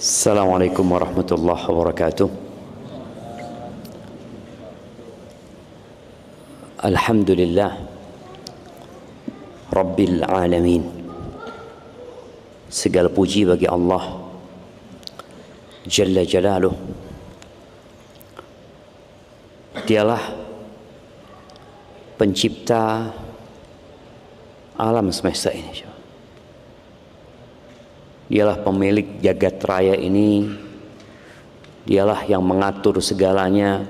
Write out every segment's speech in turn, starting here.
Assalamualaikum warahmatullahi wabarakatuh. Alhamdulillah Rabbil alamin. Segala puji bagi Allah Jalla Jalaluh. Dialah pencipta alam semesta ini. Dialah pemilik jagat raya ini. Dialah yang mengatur segalanya.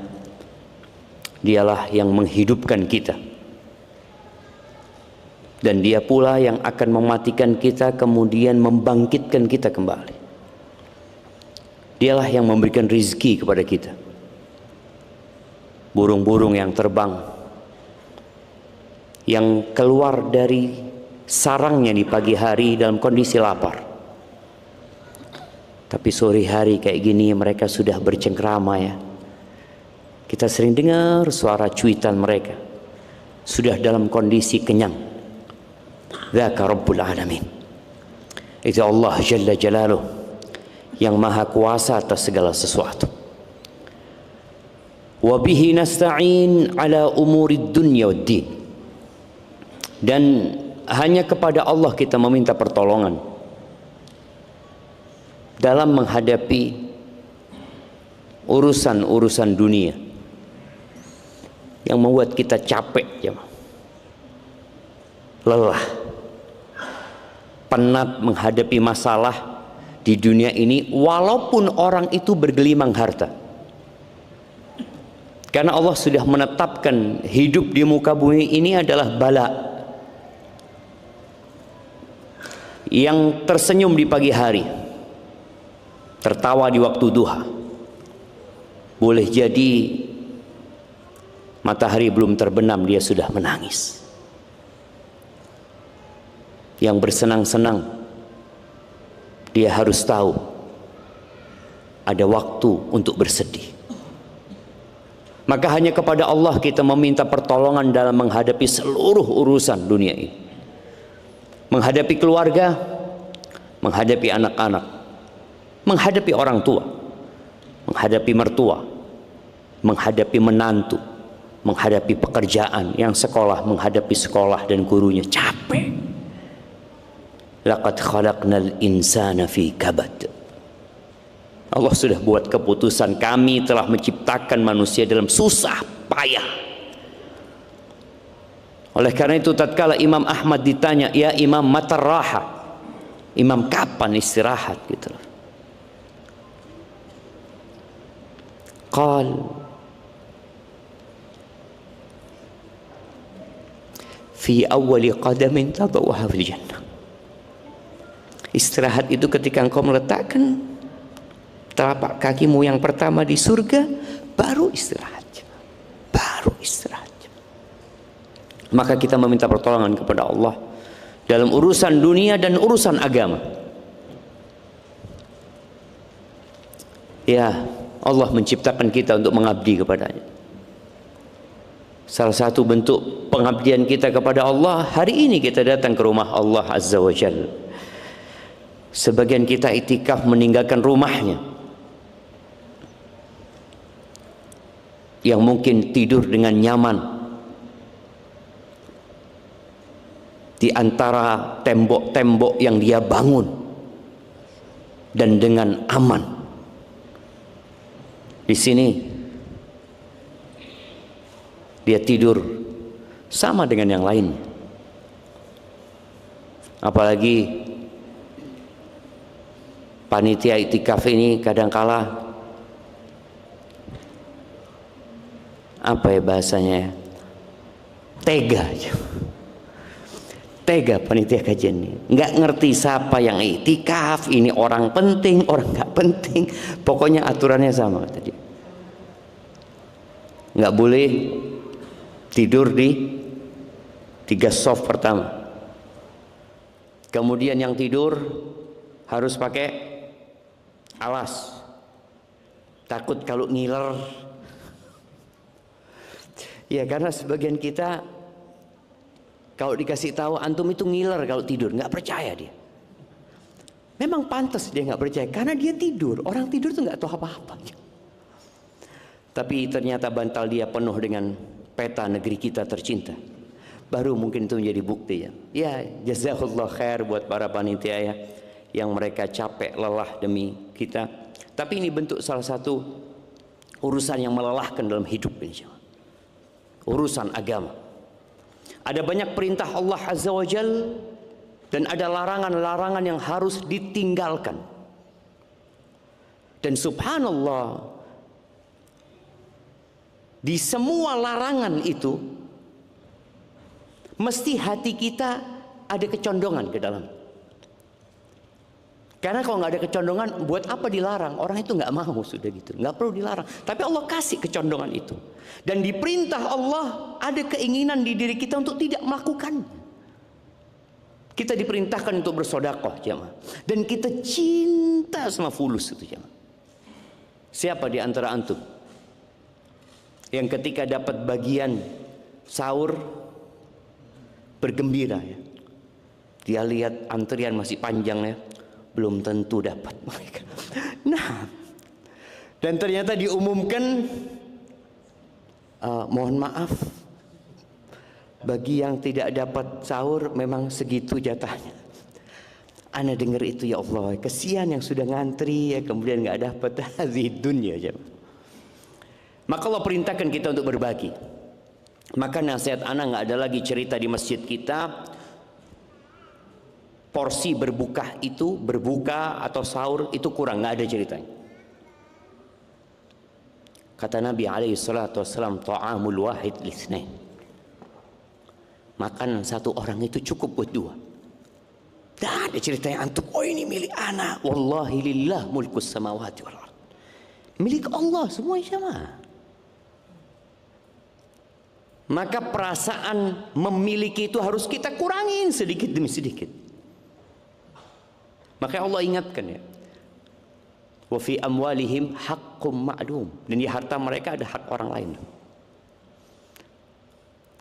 Dialah yang menghidupkan kita. Dan dia pula yang akan mematikan kita, kemudian membangkitkan kita kembali. Dialah yang memberikan rizki kepada kita. Burung-burung yang terbang, yang keluar dari sarangnya di pagi hari dalam kondisi lapar, tapi sore hari kayak gini mereka sudah bercengkrama ya. Kita sering dengar suara cuitan mereka. Sudah dalam kondisi kenyang. Dzaka Rabbul Alamin. Itu Allah Jalla Jalaluh yang maha kuasa atas segala sesuatu. Wa bihi nasta'in ala umurid dunya waddin. Dan hanya kepada Allah kita meminta pertolongan dalam menghadapi urusan-urusan dunia yang membuat kita capek, lelah, penat menghadapi masalah di dunia ini, walaupun orang itu bergelimang harta. Karena Allah sudah menetapkan hidup di muka bumi ini adalah bala. Yang tersenyum di pagi hari, tertawa di waktu duha, boleh jadi matahari belum terbenam dia sudah menangis. Yang bersenang-senang dia harus tahu ada waktu untuk bersedih. Maka hanya kepada Allah kita meminta pertolongan dalam menghadapi seluruh urusan dunia ini. Menghadapi keluarga, menghadapi anak-anak, menghadapi orang tua, menghadapi mertua, menghadapi menantu, menghadapi pekerjaan, yang sekolah menghadapi sekolah dan gurunya. Capek. Laqad khalaqnal insana fi kabad. Allah sudah buat keputusan, kami telah menciptakan manusia dalam susah payah. Oleh karena itu tatkala Imam Ahmad ditanya, ya Imam mata raha, Imam kapan istirahat gitu loh. Qal fi awwali qadamin tadawha fil jannah. Istirahat itu ketika engkau meletakkan telapak kakimu yang pertama di surga, baru istirahat. Baru istirahat. Maka kita meminta pertolongan kepada Allah dalam urusan dunia dan urusan agama. Ya, Allah menciptakan kita untuk mengabdi kepadanya. Salah satu bentuk pengabdian kita kepada Allah, hari ini kita datang ke rumah Allah Azza wa Jalla. Sebagian kita itikaf meninggalkan rumahnya, yang mungkin tidur dengan nyaman di antara tembok-tembok yang dia bangun dan dengan aman. Di sini dia tidur sama dengan yang lain. Apalagi panitia itikaf ini kadangkala apa ya bahasanya, tega aja. Tega panitia kajian ini, nggak ngerti siapa yang itikaf, ini orang penting, orang nggak penting, pokoknya aturannya sama tadi. Nggak boleh tidur di 3 soft pertama. Kemudian yang tidur harus pakai alas, takut kalau ngiler. Ya karena sebagian kita kalau dikasih tahu antum itu ngiler kalau tidur, nggak percaya dia. Memang pantas dia nggak percaya karena dia tidur. Orang tidur tuh nggak tahu apa-apa. Tapi ternyata bantal dia penuh dengan peta negeri kita tercinta. Baru mungkin itu menjadi bukti ya. Ya, jazakallah khair buat para panitia ya, yang mereka capek lelah demi kita. Tapi ini bentuk salah satu urusan yang melelahkan dalam hidup ini. Urusan agama. Ada banyak perintah Allah Azza wa Jal dan ada larangan-larangan yang harus ditinggalkan. Dan subhanallah, di semua larangan itu mesti hati kita ada kecondongan ke dalam. Karena kalau nggak ada kecondongan, buat apa dilarang? Orang itu nggak mau, sudah gitu, nggak perlu dilarang. Tapi Allah kasih kecondongan itu. Dan di perintah Allah ada keinginan di diri kita untuk tidak melakukan. Kita diperintahkan untuk bersedekah, jemaah. Dan kita cinta sama fulus itu, jemaah. Siapa di antara antum yang ketika dapat bagian sahur bergembira ya? Dia lihat antrian masih panjang ya, belum tentu dapat. Nah, dan ternyata diumumkan, mohon maaf, bagi yang tidak dapat sahur memang segitu jatahnya. Ana dengar itu, ya Allah, kesian yang sudah ngantri ya, kemudian nggak dapat. Dunia aja. Maka Allah perintahkan kita untuk berbagi. Maka nasihat ana nggak ada lagi cerita di masjid kita porsi berbuka itu, berbuka atau sahur itu kurang, nggak ada ceritanya. Kata Nabi alaihi salatu wassalam, ta'amul wahid lisnain. Makanan satu orang itu cukup buat dua. Tidak ada ceritanya antum, oh ini milik ana. Wallahi lillah mulkus samawati wal ard. Milik Allah semua sama. Maka perasaan memiliki itu harus kita kurangin sedikit demi sedikit. Maka Allah ingatkan ya, wa fi amwalihim haqqum ma'lum, dan di harta mereka ada hak orang lain.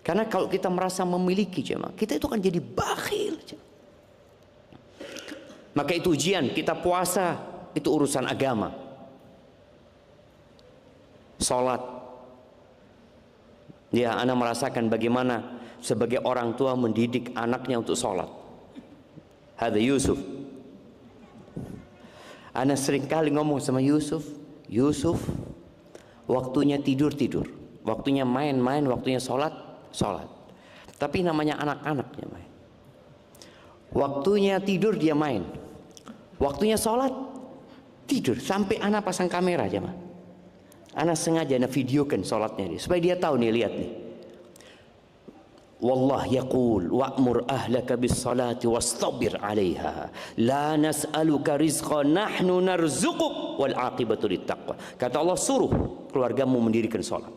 Karena kalau kita merasa memiliki, jemaah, kita itu akan jadi bakhil. Maka itu ujian. Kita puasa itu urusan agama. Salat, ya, ana merasakan bagaimana sebagai orang tua mendidik anaknya untuk sholat. Hadza Yusuf. Ana sering kali ngomong sama Yusuf, Yusuf, waktunya tidur, waktunya main, waktunya sholat. Tapi namanya anak-anaknya main. Waktunya tidur dia main, waktunya sholat tidur. Sampai ana pasang kamera aja mah. Ana sengaja ana videokan sholatnya dia, supaya dia tahu nih, lihat nih. Wallah yaqul wa'mur ahlaka bis salati wastabir 'alaiha la nas'aluka rizqan nahnu narzuquk wal 'aqibatu littaqwa. Kata Allah, suruh keluargamu mendirikan salat.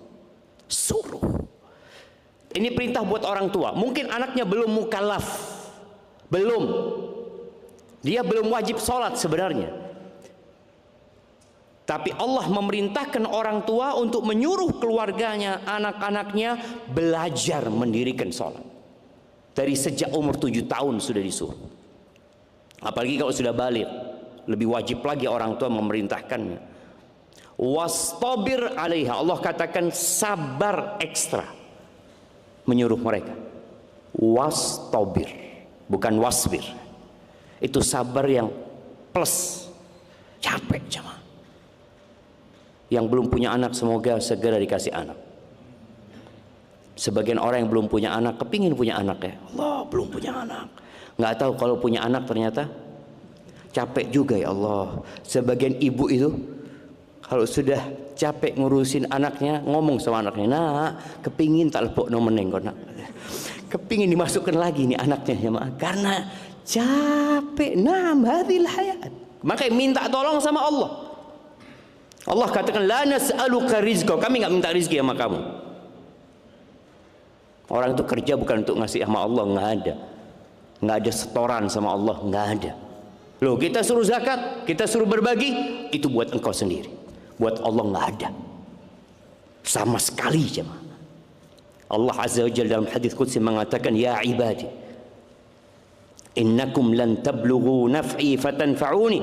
Suruh. Ini perintah buat orang tua. Mungkin anaknya belum mukallaf. Dia belum wajib salat sebenarnya. Tapi Allah memerintahkan orang tua untuk menyuruh keluarganya, anak-anaknya belajar mendirikan sholat. Dari sejak umur 7 tahun sudah disuruh. Apalagi kalau sudah balik, lebih wajib lagi orang tua memerintahkannya. Wastabir 'alaiha. Allah katakan sabar ekstra, menyuruh mereka. Wastabir, bukan wasbir. Itu sabar yang plus. Capek jemaah. Yang belum punya anak semoga segera dikasih anak. Sebagian orang yang belum punya anak kepingin punya anak ya. Allah, belum punya anak. Nggak tahu kalau punya anak ternyata capek juga ya Allah. Sebagian ibu itu kalau sudah capek ngurusin anaknya, ngomong sama anaknya, nak, kepingin tak lepok nomeneng kok nak. Kepingin dimasukkan lagi nih anaknya ya mak. Karena capek. Nah, hadhil hayat. Maka minta tolong sama Allah. Allah katakan la nas'aluka rizqa, kami nggak minta rezeki sama kamu. Orang itu kerja bukan untuk ngasih sama Allah, nggak ada setoran sama Allah, nggak ada. Loh, kita suruh zakat, kita suruh berbagi, itu buat engkau sendiri, buat Allah nggak ada sama sekali jemaah. Allah Azza wa Jalla dalam hadis qudsi mengatakan, ya ibadi, Innakum lan tablughu naf'i fatanfa'uni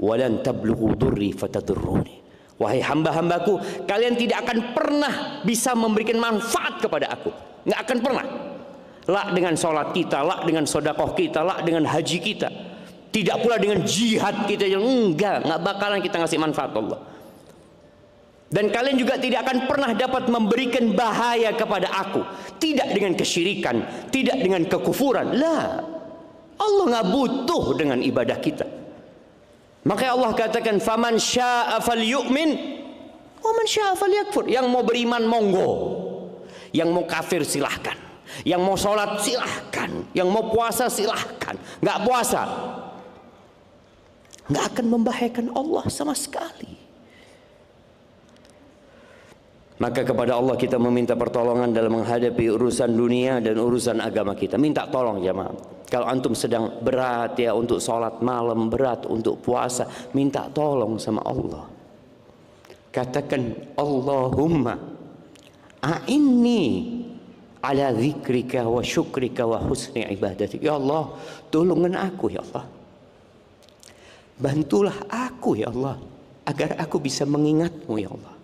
wa lan tablughu durri fatadurruni. Wahai hamba-hambaku, kalian tidak akan pernah bisa memberikan manfaat kepada aku. Nggak akan pernah. La dengan sholat kita, la dengan sedekah kita, la dengan haji kita. Tidak pula dengan jihad kita yang nggak bakalan kita ngasih manfaat Allah. Dan kalian juga tidak akan pernah dapat memberikan bahaya kepada aku. Tidak dengan kesyirikan, tidak dengan kekufuran. Lah, Allah nggak butuh dengan ibadah kita. Makanya Allah katakan, faman syaa falyu'min wa man syaa falyakfur. Yang mau beriman monggo, yang mau kafir silahkan, yang mau sholat silahkan, yang mau puasa silahkan. Nggak puasa nggak akan membahayakan Allah sama sekali. Maka kepada Allah kita meminta pertolongan dalam menghadapi urusan dunia dan urusan agama kita. Minta tolong jemaah. Kalau antum sedang berat ya untuk sholat malam, berat untuk puasa, minta tolong sama Allah. Katakan, Allahumma a'inni ala dzikrika wa syukrika wa husni ibadatik. Ya Allah, tolongin aku ya Allah. Bantulah aku ya Allah, agar aku bisa mengingatmu ya Allah.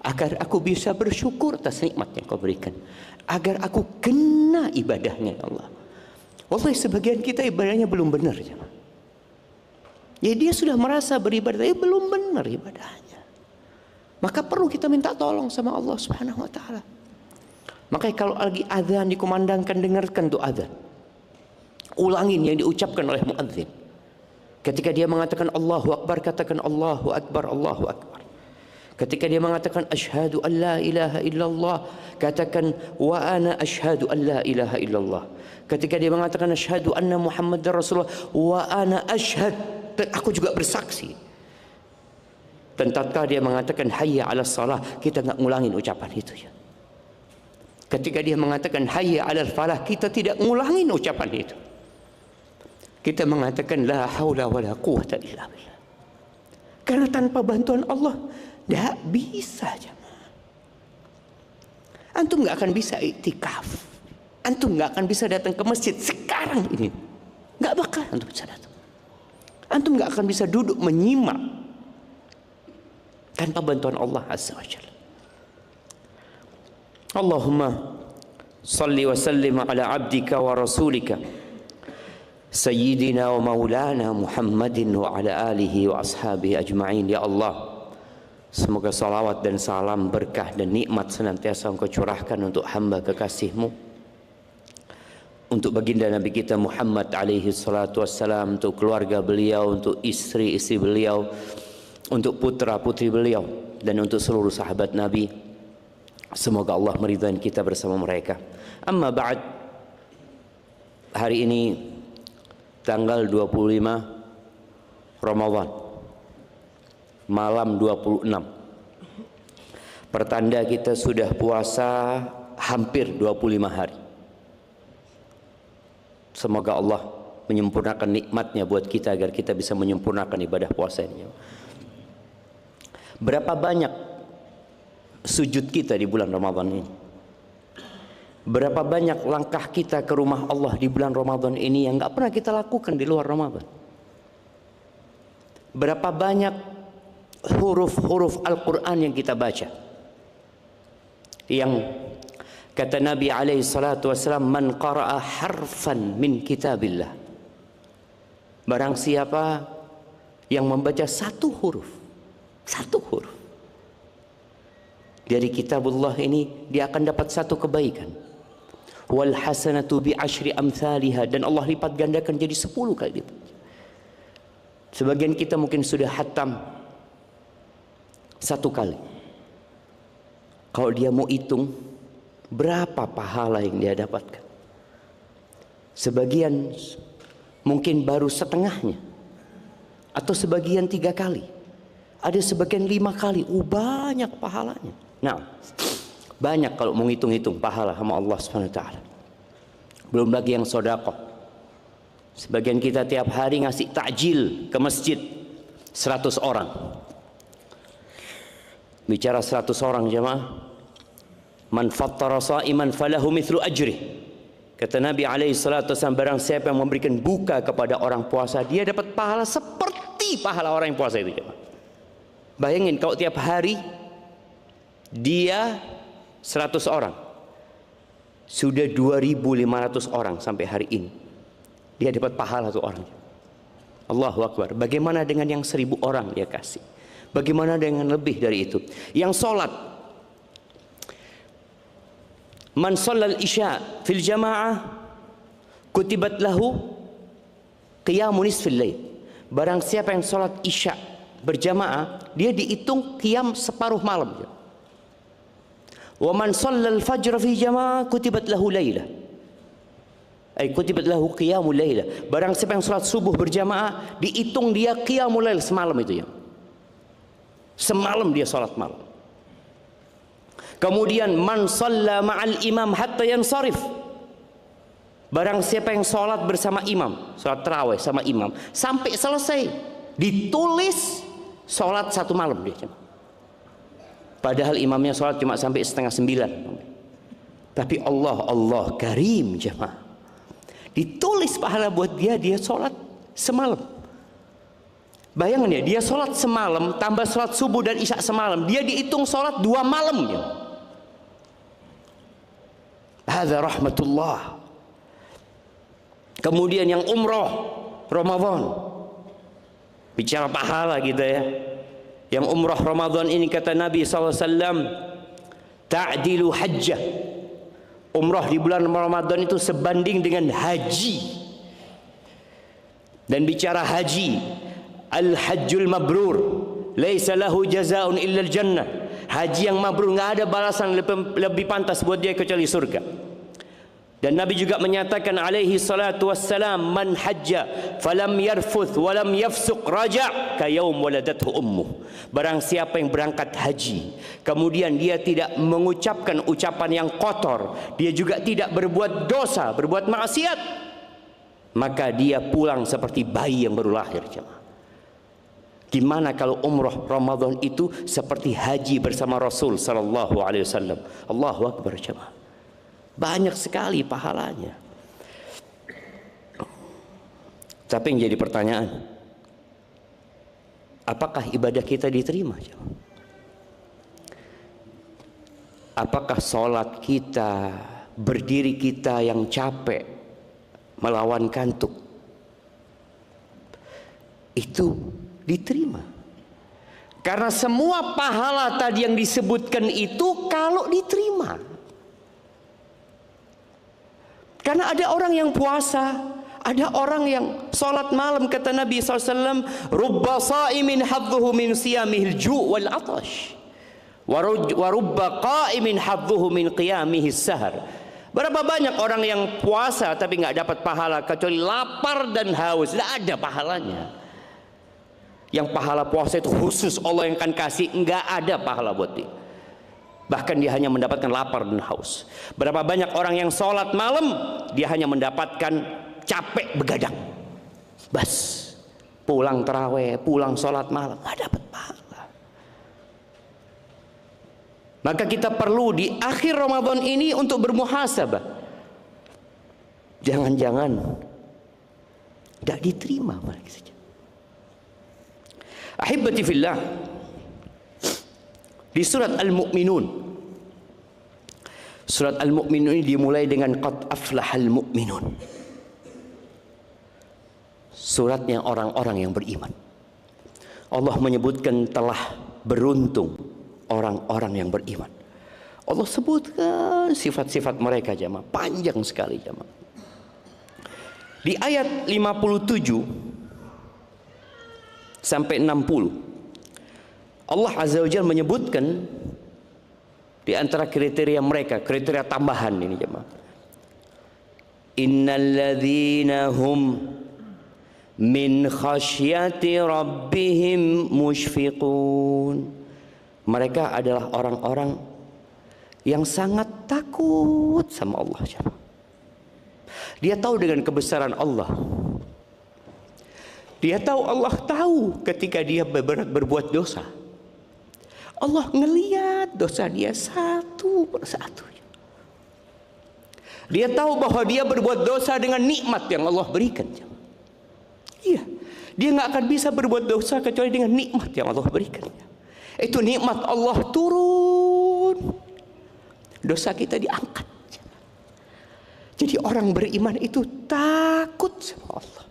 Agar aku bisa bersyukur atas nikmat yang kau berikan. Agar aku kena ibadahnya ya Allah. Wallahi sebagian kita ibadahnya belum benar. Ya dia sudah merasa beribadah, tapi belum benar ibadahnya. Maka perlu kita minta tolong sama Allah Subhanahu wa ta'ala. Makanya kalau lagi azan dikumandangkan, dengarkan tuh azan. Ulangin yang diucapkan oleh muadzin. Ketika dia mengatakan Allahu Akbar, katakan Allahu Akbar, Allahu Akbar. Ketika dia mengatakan asyhadu an la ilaha illallah, katakan wa ana asyhadu an la ilaha illallah. Ketika dia mengatakan asyhadu anna Muhammadar Rasulullah, wa ana asyhad, aku juga bersaksi. Dan tatkala dia mengatakan hayya 'alas shalah, kita enggak ngulangin ucapan itu ya. Ketika dia mengatakan hayya 'alal falah, kita tidak ngulangin ucapan itu. Kita mengatakan la haula wala quwwata illa billah. Karena tanpa bantuan Allah tidak bisa jemaah. Antum nggak akan bisa iktikaf. Antum nggak akan bisa datang ke masjid sekarang ini. Nggak bakal antum bisa datang. Antum nggak akan bisa duduk menyimak tanpa bantuan Allah Azza wa Jalla. Allahumma salli wa sallim ala abdika wa rasulika Sayyidina wa maulana Muhammadin wa ala alihi wa ashabihi ajma'in. Ya Allah, semoga salawat dan salam, berkah dan nikmat senantiasa Engkau curahkan untuk hamba kekasih-Mu, untuk baginda Nabi kita Muhammad alaihi salatu wassalam, untuk keluarga beliau, untuk istri-istri beliau, untuk putra-putri beliau, dan untuk seluruh sahabat Nabi. Semoga Allah meridhai kita bersama mereka. Amma ba'd, hari ini tanggal 25 Ramadan, malam 26, pertanda kita sudah puasa hampir 25 hari. Semoga Allah menyempurnakan nikmatnya buat kita agar kita bisa menyempurnakan ibadah puasa ini. Berapa banyak sujud kita di bulan Ramadan ini? Berapa banyak langkah kita ke rumah Allah di bulan Ramadan ini yang nggak pernah kita lakukan di luar Ramadan? Berapa banyak huruf-huruf Al-Quran yang kita baca? Yang kata Nabi alaihi salatu wassalam, man qara'a harfan min kitabillah, barang siapa yang membaca satu huruf dari kitabullah ini, dia akan dapat satu kebaikan. Wal hasanatu bi asyri amsalha, dan Allah lipat gandakan jadi 10 kali lipat. Sebagian kita mungkin sudah hatam 1 kali. Kalau dia mau hitung berapa pahala yang dia dapatkan, sebagian mungkin baru setengahnya, atau sebagian 3 kali, ada sebagian 5 kali. Banyak pahalanya. Nah, banyak kalau mau ngitung-hitung pahala sama Allah SWT. Belum lagi yang sedekah. Sebagian kita tiap hari ngasih takjil ke masjid 100 orang. Bicara 100 orang jemaah, man fattara sha'iman falahu mithlu ajri. Kata Nabi SAW, barang siapa yang memberikan buka kepada orang puasa, dia dapat pahala seperti pahala orang yang puasa itu. Bayangin kalau tiap hari dia 100 orang, sudah 2.500 orang sampai hari ini, dia dapat pahala tuh orang. Allahu Akbar. Bagaimana dengan yang 1.000 orang dia kasih? Bagaimana dengan lebih dari itu? Yang sholat, man shallal isya fil jamaah kutibat lahu qiyamu nisfil lail. Barang siapa yang sholat isya berjamaah, dia dihitung qiyam separuh malam. Wa man shallal fajr fi jamaah kutibat lahu lailah, ay kutibat lahu qiyamul lailah. Barang siapa yang sholat subuh berjamaah, dihitung dia qiyamul lail semalam itu ya. Semalam dia sholat malam. Kemudian man shalla ma'al imam hatta yansarif. Barang siapa yang sholat bersama imam, sholat tarawih sama imam sampai selesai, ditulis sholat 1 malam dia. Padahal imamnya sholat cuma sampai 8:30. Tapi Allah karim jemaah, ditulis pahala buat dia sholat semalam. Bayangin ya, dia sholat semalam tambah sholat subuh dan isya semalam, dia dihitung sholat 2 malam ya. Hadza rahmatullah. Kemudian yang umroh Ramadan, bicara pahala kita ya. Yang umroh Ramadan ini kata Nabi SAW, ta'dilu hajjah. Umroh di bulan Ramadan itu sebanding dengan haji. Dan bicara haji, al-hajjul mabrur laisa lahu jazaa'un illa al-jannah. Haji yang mabrur, nggak ada balasan lebih pantas buat dia kecuali surga. Dan Nabi juga menyatakan alaihi salatu wassalam, man hajja falam yarfuth walam yafsuq raja' ka yaum waladathu ummuh. Barang siapa yang berangkat haji, kemudian dia tidak mengucapkan ucapan yang kotor, dia juga tidak berbuat dosa, berbuat maksiat, maka dia pulang seperti bayi yang baru lahir. Gimana kalau umroh Ramadan itu seperti haji bersama Rasul sallallahu alaihi wasallam? Allahu akbar jemaah. Banyak sekali pahalanya. Tapi yang jadi pertanyaan, apakah ibadah kita diterima? Apakah sholat kita, berdiri kita yang capek melawan kantuk, itu diterima? Karena semua pahala tadi yang disebutkan itu kalau diterima. Karena ada orang yang puasa, ada orang yang sholat malam, kata Nabi SAW, rubba sa'imin hadzuhu min siyamihil ju' wal atash, wa rubba qa'imin hadzuhu min qiyamihis sahar. Berapa banyak orang yang puasa tapi nggak dapat pahala kecuali lapar dan haus, nggak ada pahalanya. Yang pahala puasa itu khusus Allah yang akan kasih, nggak ada pahala buat dia. Bahkan dia hanya mendapatkan lapar dan haus. Berapa banyak orang yang sholat malam, dia hanya mendapatkan capek begadang. Bas, pulang taraweh, pulang sholat malam, nggak dapat pahala. Maka kita perlu di akhir Ramadan ini untuk bermuhasabah. Jangan-jangan tidak diterima lagi saja. Ahibati fillah, di surat Al-Mu'minun, surat Al-Mu'minun ini dimulai dengan qad aflahal mu'minun, suratnya orang-orang yang beriman. Allah menyebutkan telah beruntung orang-orang yang beriman. Allah sebutkan sifat-sifat mereka jamaah, panjang sekali jamaah. Di ayat 57 sampai 60 Allah Azza wa Jalla menyebutkan di antara kriteria mereka, kriteria tambahan ini jemaah. Innalladzina hum min khasyati rabbihim musyfiqun. Mereka adalah orang-orang yang sangat takut sama Allah jemaah. Dia tahu dengan kebesaran Allah. Dia tahu, Allah tahu ketika dia berbuat dosa. Allah ngelihat dosa dia satu persatu. Dia tahu bahwa dia berbuat dosa dengan nikmat yang Allah berikan. Iya, dia nggak akan bisa berbuat dosa kecuali dengan nikmat yang Allah berikan. Itu nikmat Allah turun, dosa kita diangkat. Jadi orang beriman itu takut sama Allah.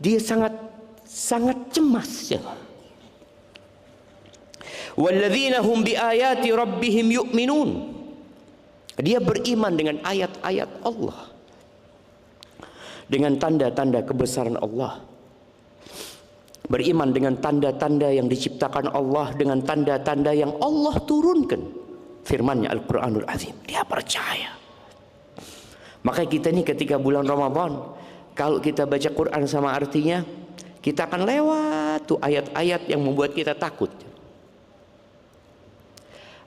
Dia sangat cemas ya. Walladzina hum biayati rabbihim yu'minun. Dia beriman dengan ayat-ayat Allah, dengan tanda-tanda kebesaran Allah, beriman dengan tanda-tanda yang diciptakan Allah, dengan tanda-tanda yang Allah turunkan, firman-Nya Al-Qur'anul Azim. Dia percaya. Maka kita ini ketika bulan Ramadan, kalau kita baca Quran sama artinya, kita akan lewat tuh ayat-ayat yang membuat kita takut.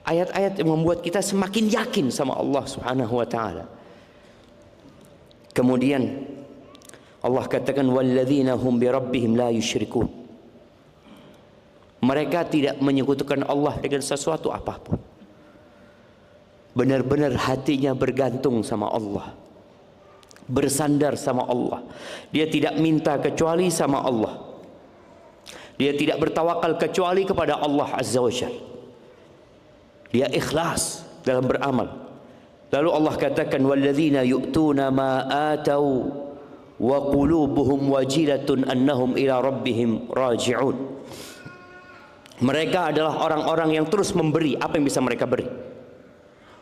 Ayat-ayat yang membuat kita semakin yakin sama Allah Subhanahu wa taala. Kemudian Allah katakan walladzina hum bi rabbihim la yusyrikun. Mereka tidak menyekutukan Allah dengan sesuatu apapun. Benar-benar hatinya bergantung sama Allah, bersandar sama Allah. Dia tidak minta kecuali sama Allah. Dia tidak bertawakal kecuali kepada Allah Azza wa Jalla. Dia ikhlas dalam beramal. Lalu Allah katakan walladzina yu'tuna ma atau wa qulubuhum wajilatun annahum ila rabbihim raji'un. Mereka adalah orang-orang yang terus memberi apa yang bisa mereka beri.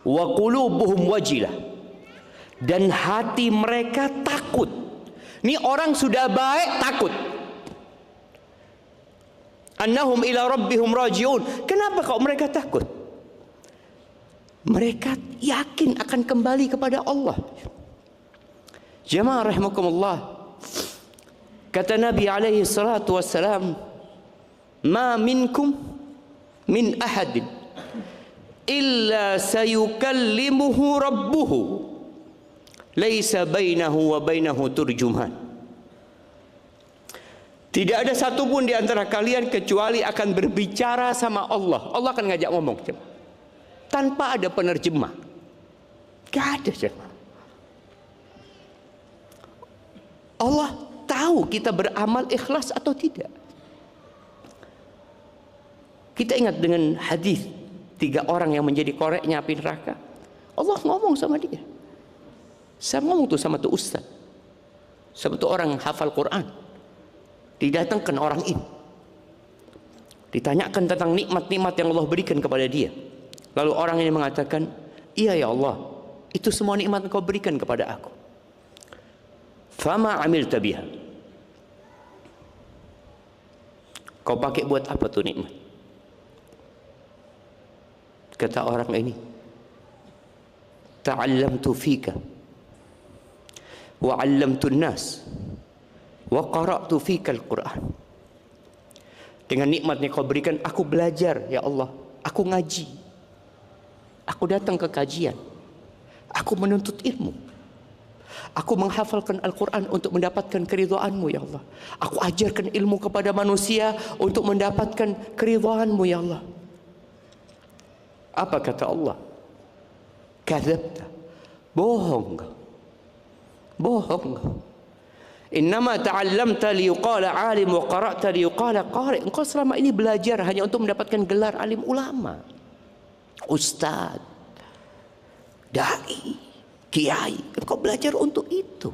Wa qulubuhum wajilah, dan hati mereka takut. Ini orang sudah baik takut. Annahum ila rabbihim raji'un. Kenapa kok mereka takut? Mereka yakin akan kembali kepada Allah. Jemaah rahimakumullah, kata Nabi alaihi salatu wassalam, ma minkum min ahadin illa sayukallimuhu rabbuhu laisa bainahu wa bainahu turjuman. Tidak ada satupun di antara kalian kecuali akan berbicara sama Allah. Allah akan ngajak ngomong tanpa ada penerjemah. Gak ada jemaah. Allah tahu kita beramal ikhlas atau tidak. Kita ingat dengan hadis 3 orang yang menjadi koreknya api neraka. Allah ngomong sama dia. Saya ngomong tuh sama tuh ustaz, sama tuh orang hafal Quran. Didatangkan orang ini, ditanyakan tentang nikmat-nikmat yang Allah berikan kepada dia. Lalu orang ini mengatakan, iya ya Allah, itu semua nikmat Engkau berikan kepada aku. Fama amilta biha. Kau pakai buat apa tuh nikmat? Kata orang ini, ta'allamtu fika wa 'allamtu an-nas wa qara'tu fika al-Qur'an. Dengan nikmat yang Kau berikan, aku belajar ya Allah, aku ngaji, aku datang ke kajian, aku menuntut ilmu, aku menghafalkan Al-Quran untuk mendapatkan keridhaan-Mu ya Allah. Aku ajarkan ilmu kepada manusia untuk mendapatkan keridhaan-Mu ya Allah. Apa kata Allah? Kadzabta, bohong, bohong. Innama ta'allamta liyuqala alim wa qara'ta liyuqala qari. Engkau selama ini belajar hanya untuk mendapatkan gelar alim ulama, ustaz, dai, kiai. Engkau belajar untuk itu.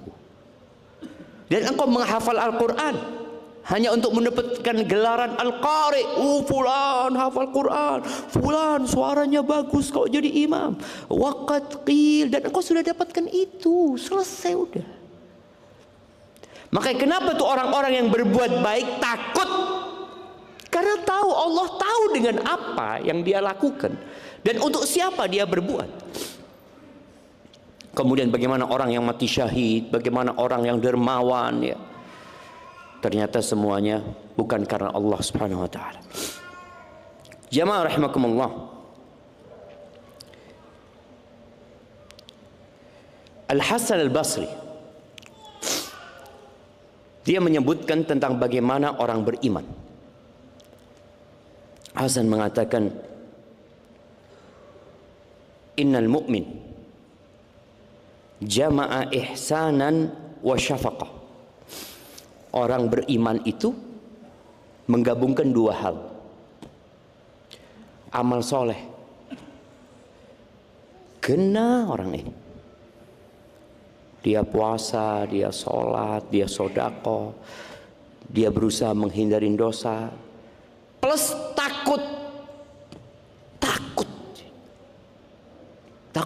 Dan engkau menghafal Al-Quran hanya untuk mendapatkan gelaran Al-Qari. Fulan hafal Quran, fulan suaranya bagus kok jadi imam, waqad qil. Dan engkau sudah dapatkan itu, selesai udah. Makanya kenapa tuh orang-orang yang berbuat baik takut? Karena tahu, Allah tahu dengan apa yang dia lakukan dan untuk siapa dia berbuat. Kemudian bagaimana orang yang mati syahid, bagaimana orang yang dermawan ya. Ternyata semuanya bukan karena Allah Subhanahu wa taala. Jamaah rahimakumullah. Al-Hasan Al-Basri, dia menyebutkan tentang bagaimana orang beriman. Hasan mengatakan, innal mu'min Jama'a ihsanan wa syafaqah. Orang beriman itu menggabungkan dua hal. Amal soleh. Kena orang ini. Dia puasa, dia sholat, dia sodako, dia berusaha menghindari dosa, plus takut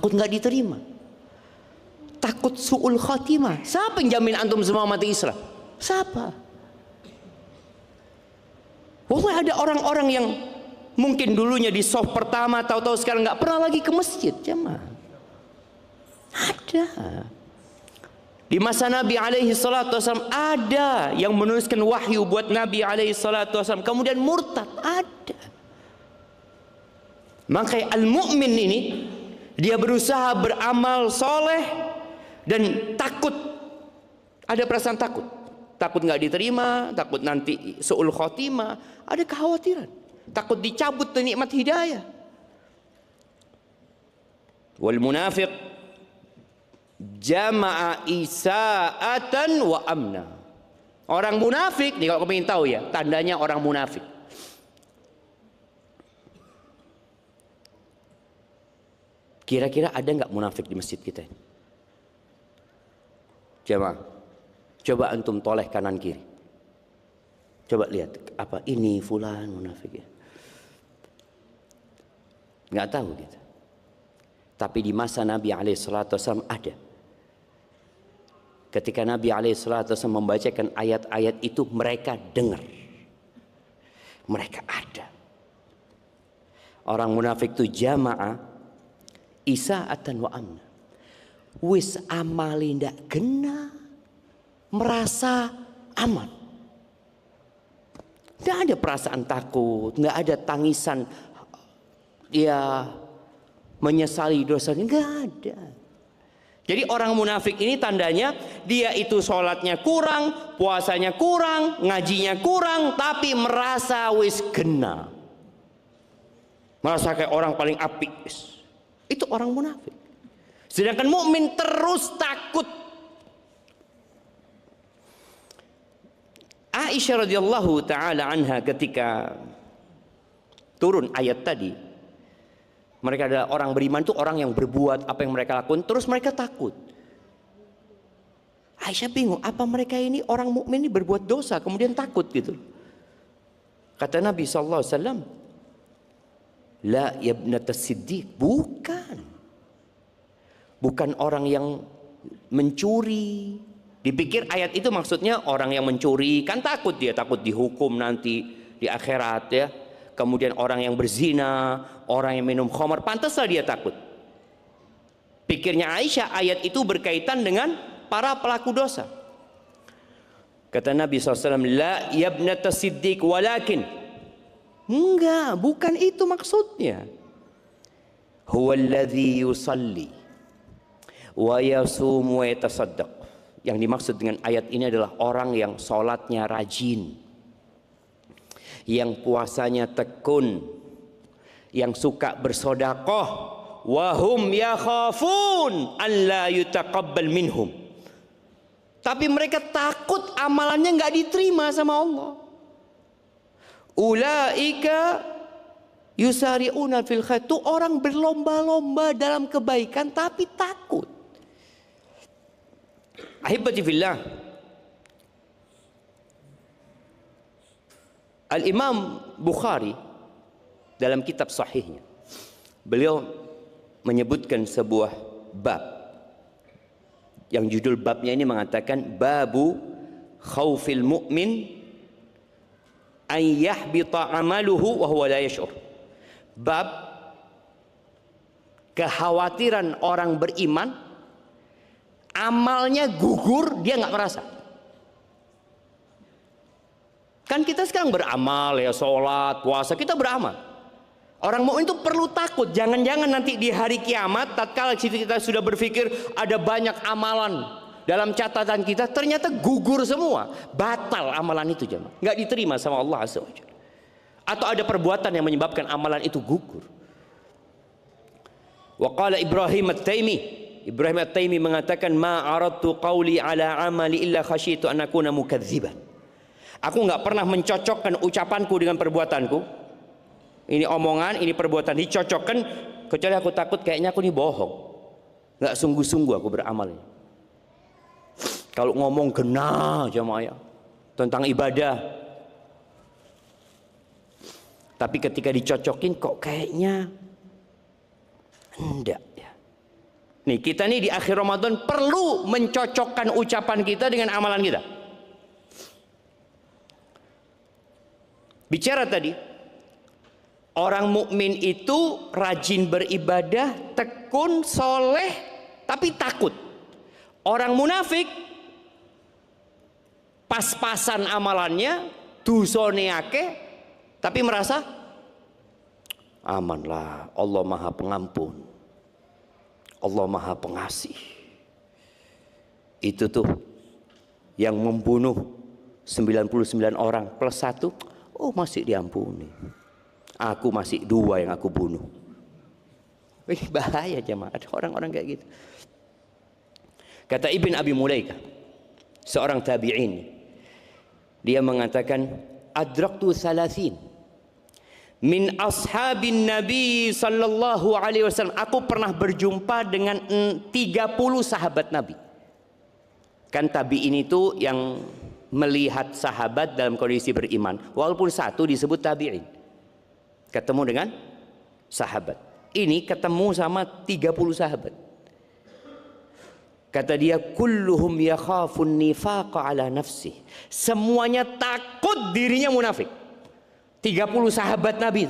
nggak diterima, takut su'ul khatimah. Siapa yang jamin antum semua mati Islam? Siapa? Wah, ada orang-orang yang mungkin dulunya di soft pertama, tahu-tahu sekarang nggak pernah lagi ke masjid, jemaah. Ada. Di masa Nabi alaihi salatu wasallam ada yang menuliskan wahyu buat Nabi alaihi salatu wasallam kemudian murtad, ada. Maka al-mu'min ini dia berusaha beramal soleh dan takut, ada perasaan takut nggak diterima, takut nanti su'ul khotimah, ada kekhawatiran, takut dicabut nikmat hidayah. Wal munafiq jama'a isa'atan wa amna. Orang munafik nih, kalau kamu ingin tahu ya, tandanya orang munafik. Kira-kira ada nggak munafik di masjid kita ini? Jamaah, coba antum toleh kanan kiri. Coba lihat, apa ini fulan munafik ya? Nggak tahu gitu. Tapi di masa Nabi SAW ada. Ketika Nabi SAW membacakan ayat-ayat itu, mereka dengar, mereka ada. Orang munafik itu jamaah isa'atan wa amna. Wis amali ndak kena, merasa aman. Nggak ada perasaan takut, nggak ada tangisan dia menyesali dosanya, nggak ada. Jadi orang munafik ini tandanya dia itu sholatnya kurang, puasanya kurang, ngajinya kurang, tapi merasa wis kena, merasa kayak orang paling apik. Itu orang munafik. Sedangkan mukmin terus takut. Aisyah radhiyallahu taala anha ketika turun ayat tadi, mereka adalah orang beriman, itu orang yang berbuat apa yang mereka lakukan, terus mereka takut. Aisyah bingung, apa mereka ini orang mukmin ini berbuat dosa kemudian takut gitu. Kata Nabi sallallahu alaihi wasallam, la yabnata siddiq, bukan orang yang mencuri. Dipikir ayat itu maksudnya orang yang mencuri, kan takut, dia takut dihukum nanti di akhirat ya. Kemudian orang yang berzina, orang yang minum khamar, pantaslah dia takut. Pikirnya Aisyah ayat itu berkaitan dengan para pelaku dosa. Kata Nabi SAW, la yabnata siddiq walakin, enggak, bukan itu maksudnya. Huwallazi yusalli wa yasumu wa yatasaddaq. Yang dimaksud dengan ayat ini adalah orang yang sholatnya rajin, yang puasanya tekun, yang suka bersodakoh, wahum yakhafun an la yutaqabbal minhum. Tapi mereka takut amalannya nggak diterima sama Allah. Ulaika yusari'una fil khair, itu orang berlomba-lomba dalam kebaikan tapi takut. Ahibati fillah, Al-Imam Bukhari dalam kitab sahihnya, beliau menyebutkan sebuah bab yang judul babnya ini mengatakan babu khaufil mu'min an yahbita amaluhu wa huwa la yash'ur. Bab kekhawatiran orang beriman amalnya gugur, dia nggak merasa. Kan kita sekarang beramal ya, sholat, puasa, kita beramal. Orang mukmin itu perlu takut, jangan-jangan nanti di hari kiamat, tatkala kita sudah berpikir ada banyak amalan dalam catatan kita, ternyata gugur semua, batal amalan itu, jemaah, nggak diterima sama Allah Azza wa Jalla. Atau ada perbuatan yang menyebabkan amalan itu gugur. Wa qala Ibrahim at-Taimi, Ibrahim At-Taimi mengatakan, ma aradtu qawli ala amali illa khasyitu an akuna mukadziban. Aku nggak pernah mencocokkan ucapanku dengan perbuatanku. Ini omongan, ini perbuatan dicocokkan, kecuali aku takut kayaknya aku ini bohong. Nggak sungguh-sungguh aku beramal. Kalau ngomong kena jamaah tentang ibadah, tapi ketika dicocokin kok kayaknya enggak ya. Nih kita nih di akhir Ramadan perlu mencocokkan ucapan kita dengan amalan kita. Bicara tadi, orang mukmin itu rajin beribadah, tekun, soleh, tapi takut. Orang munafik pas-pasan amalannya, dosane akeh, tapi merasa amanlah, Allah Maha Pengampun, Allah Maha Pengasih. Itu tuh yang membunuh 99 orang plus 1, oh masih diampuni. Aku masih 2 yang aku bunuh. Ini bahaya jemaah, ada orang-orang kayak gitu. Kata Ibn Abi Mulaikah, seorang tabi'in, dia mengatakan, adraktu salasin min ashabin Nabi sallallahu alaihi wasallam. Aku pernah berjumpa dengan 30 sahabat Nabi. Kan tabi'in itu yang melihat sahabat dalam kondisi beriman, walaupun satu disebut tabi'in. Ketemu dengan sahabat. Ini ketemu sama 30 sahabat. Kata dia, kulluhum yakhafun nifaqa ala nafsi. Semuanya takut dirinya munafik. 30 sahabat Nabi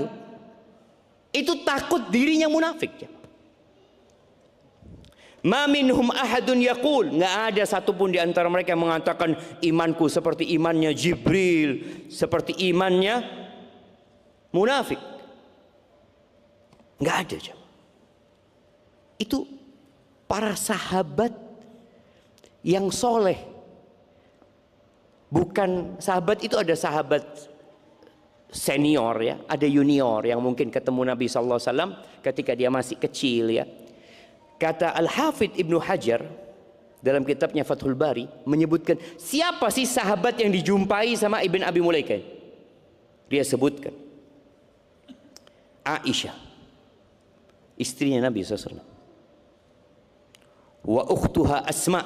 itu takut dirinya munafik. Ma minhum ahadun yaqul, enggak ada satupun di antara mereka yang mengatakan imanku seperti imannya Jibril, seperti imannya munafik. Enggak ada. Itu para sahabat yang soleh. Bukan sahabat itu, ada sahabat senior ya, ada junior yang mungkin ketemu Nabi SAW ketika dia masih kecil ya. Kata Al-Hafidh Ibnu Hajar dalam kitabnya Fathul Bari menyebutkan, siapa sih sahabat yang dijumpai sama Ibn Abi Mulaikah? Dia sebutkan Aisyah, istrinya Nabi SAW, wa ukhtuha Asma,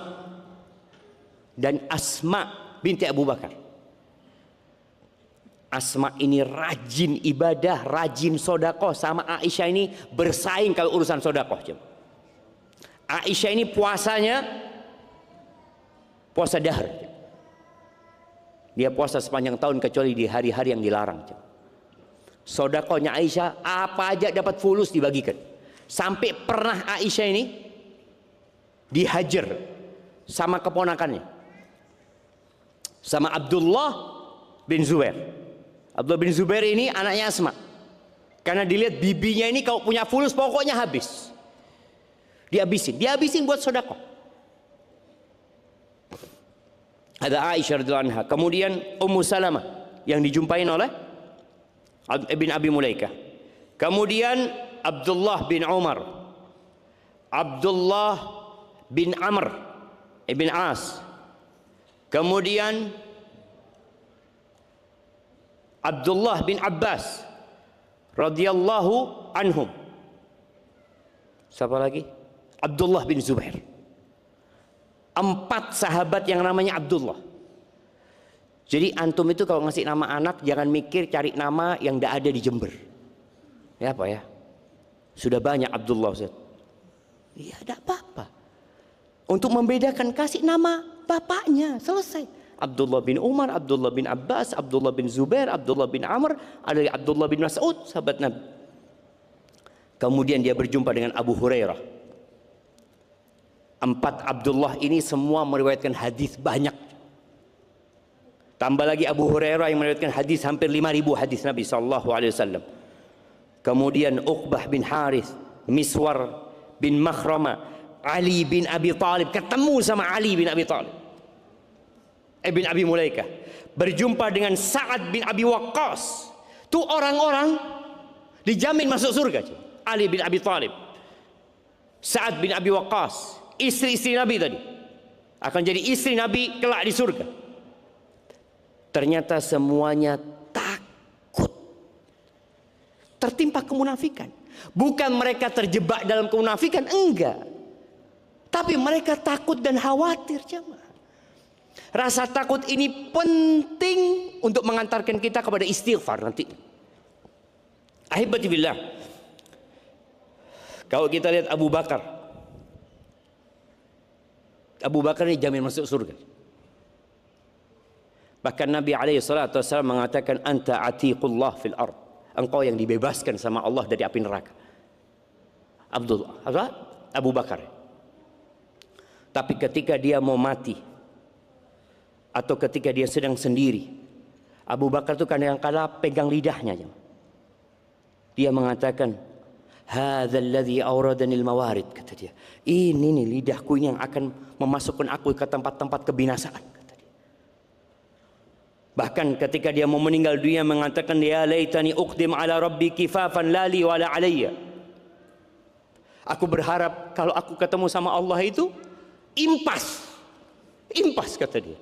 dan Asma binti Abu Bakar. Asma ini rajin ibadah, rajin sodakoh, sama Aisyah ini bersaing kalau urusan sodakoh. Aisyah ini puasanya puasa dahar. Dia puasa sepanjang tahun kecuali di hari-hari yang dilarang. Sodakohnya Aisyah apa aja dapat fulus dibagikan. Sampai pernah Aisyah ini dihajar sama keponakannya, sama Abdullah bin Zubair. Abdullah bin Zubair ini anaknya Asma. Karena dilihat bibinya ini kalau punya fulus pokoknya habis. Dihabisin buat sedekah. Ada Aisyah radhiyallahu anha. Kemudian Ummu Salamah yang dijumpain oleh Ibn Abi Mulaikah. Kemudian Abdullah bin Umar, Abdullah bin Amr ibn As. Kemudian Abdullah bin Abbas radhiyallahu anhum. Siapa lagi? Abdullah bin Zubair. 4 sahabat yang namanya Abdullah. Jadi antum itu kalau ngasih nama anak jangan mikir cari nama yang tidak ada di Jember. Ya apa ya? Sudah banyak Abdullah, Ustaz. Ya tidak apa-apa. Untuk membedakan kasih nama bapaknya, selesai. Abdullah bin Umar, Abdullah bin Abbas, Abdullah bin Zubair, Abdullah bin Amr, ada Abdullah bin Mas'ud, sahabat Nabi. Kemudian dia berjumpa dengan Abu Hurairah. 4 Abdullah ini semua meriwayatkan hadis banyak. Tambah lagi Abu Hurairah yang meriwayatkan hadis hampir 5.000 hadis Nabi SAW. Kemudian Uqbah bin Harith, Miswar bin Makhrama, Ali bin Abi Talib, ketemu sama Ali bin Abi Talib, Ibn Abi Mulaikah. Berjumpa dengan Sa'ad bin Abi Waqqas. Itu orang-orang dijamin masuk surga. Ali bin Abi Talib, Sa'ad bin Abi Waqqas, istri-istri Nabi tadi akan jadi istri Nabi kelak di surga. Ternyata semuanya takut tertimpa kemunafikan. Bukan mereka terjebak dalam kemunafikan, enggak. Tapi mereka takut dan khawatir, jemaah. Rasa takut ini penting untuk mengantarkan kita kepada istighfar nanti. Ahibati billah. Kalau kita lihat Abu Bakar. Abu Bakar ini jamin masuk surga. Bahkan Nabi SAW mengatakan, anta atiqullah fil ard. Engkau yang dibebaskan sama Allah dari api neraka. Abu Bakar. Tapi ketika dia mau mati, atau ketika dia sedang sendiri, Abu Bakar itu kadang-kala pegang lidahnya. Dia mengatakan, hadzal ladzi awradanil mawarid, kata dia. Ini nih lidahku ini yang akan memasukkan aku ke tempat-tempat kebinasaan, kata dia. Bahkan ketika dia mau meninggal dunia mengatakan, ya laitani uqdim ala rabbi kifafan lali wala alayya. Aku berharap kalau aku ketemu sama Allah itu impas, kata dia.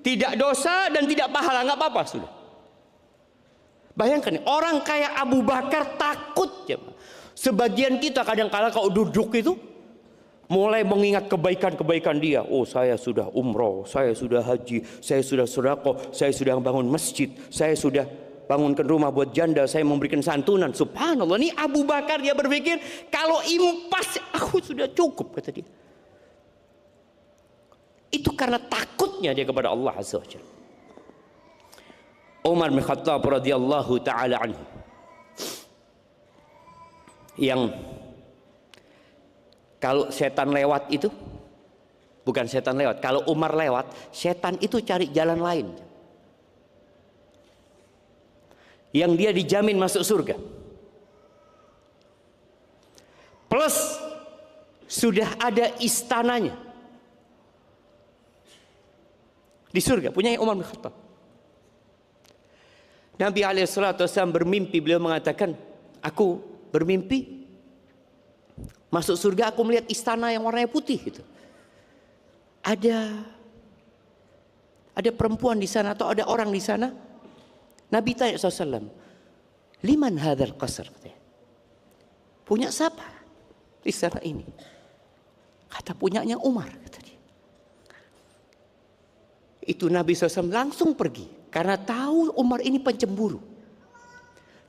Tidak dosa dan tidak pahala, nggak apa-apa sudah. Bayangkan orang kayak Abu Bakar takut ya. Sebagian kita kadang-kala kalau duduk itu mulai mengingat kebaikan-kebaikan dia. Oh, saya sudah umroh, saya sudah haji, saya sudah sedekah, saya sudah bangun masjid, saya sudah bangunkan rumah buat janda, saya memberikan santunan. Subhanallah, ini Abu Bakar dia berpikir kalau impas aku sudah cukup, kata dia. Itu karena takutnya dia kepada Allah Azza wa Jalla. Umar bin Khattab radhiyallahu taala anhu, yang kalau setan lewat itu bukan setan lewat, kalau Umar lewat, setan itu cari jalan lain yang dia dijamin masuk surga. Plus sudah ada istananya di surga, punya Umar bin Khattab. Nabi SAW bermimpi, beliau mengatakan, aku bermimpi masuk surga, aku melihat istana yang warnanya putih gitu. Ada perempuan di sana atau ada orang di sana. Nabi tanya SAW, liman hadzal qasr, katanya. Punya siapa istana ini? Kata punyanya Umar, kata dia. Itu Nabi SAW langsung pergi karena tahu Umar ini pencemburu.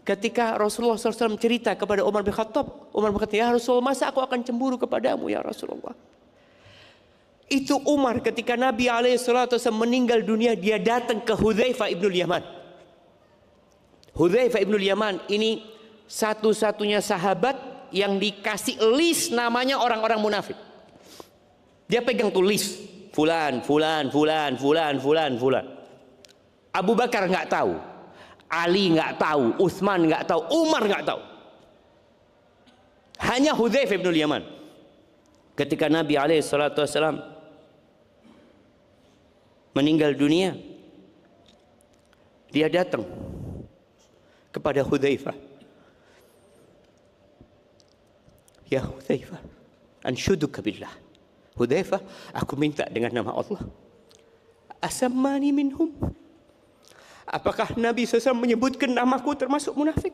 Ketika Rasulullah SAW cerita kepada Umar bin Khattab, Umar berkata, ya Rasulullah, masa aku akan cemburu kepadamu ya Rasulullah? Itu Umar ketika Nabi SAW meninggal dunia, dia datang ke Hudzaifah ibnul Yaman. Hudzaifah ibnul Yaman ini satu-satunya sahabat yang dikasih list namanya orang-orang munafik. Dia pegang tuh list, fulan, fulan, fulan, fulan, fulan, fulan. Abu Bakar nggak tahu, Ali nggak tahu, Utsman nggak tahu, Umar nggak tahu. Hanya Hudzaifah bin Yaman. Ketika Nabi SAW meninggal dunia, dia datang kepada Hudzaifah. Ya Hudzaifah, anshuduka billah. Hudzaifah, aku minta dengan nama Allah. Asammani minhum. Apakah Nabi SAW menyebutkan namaku termasuk munafik?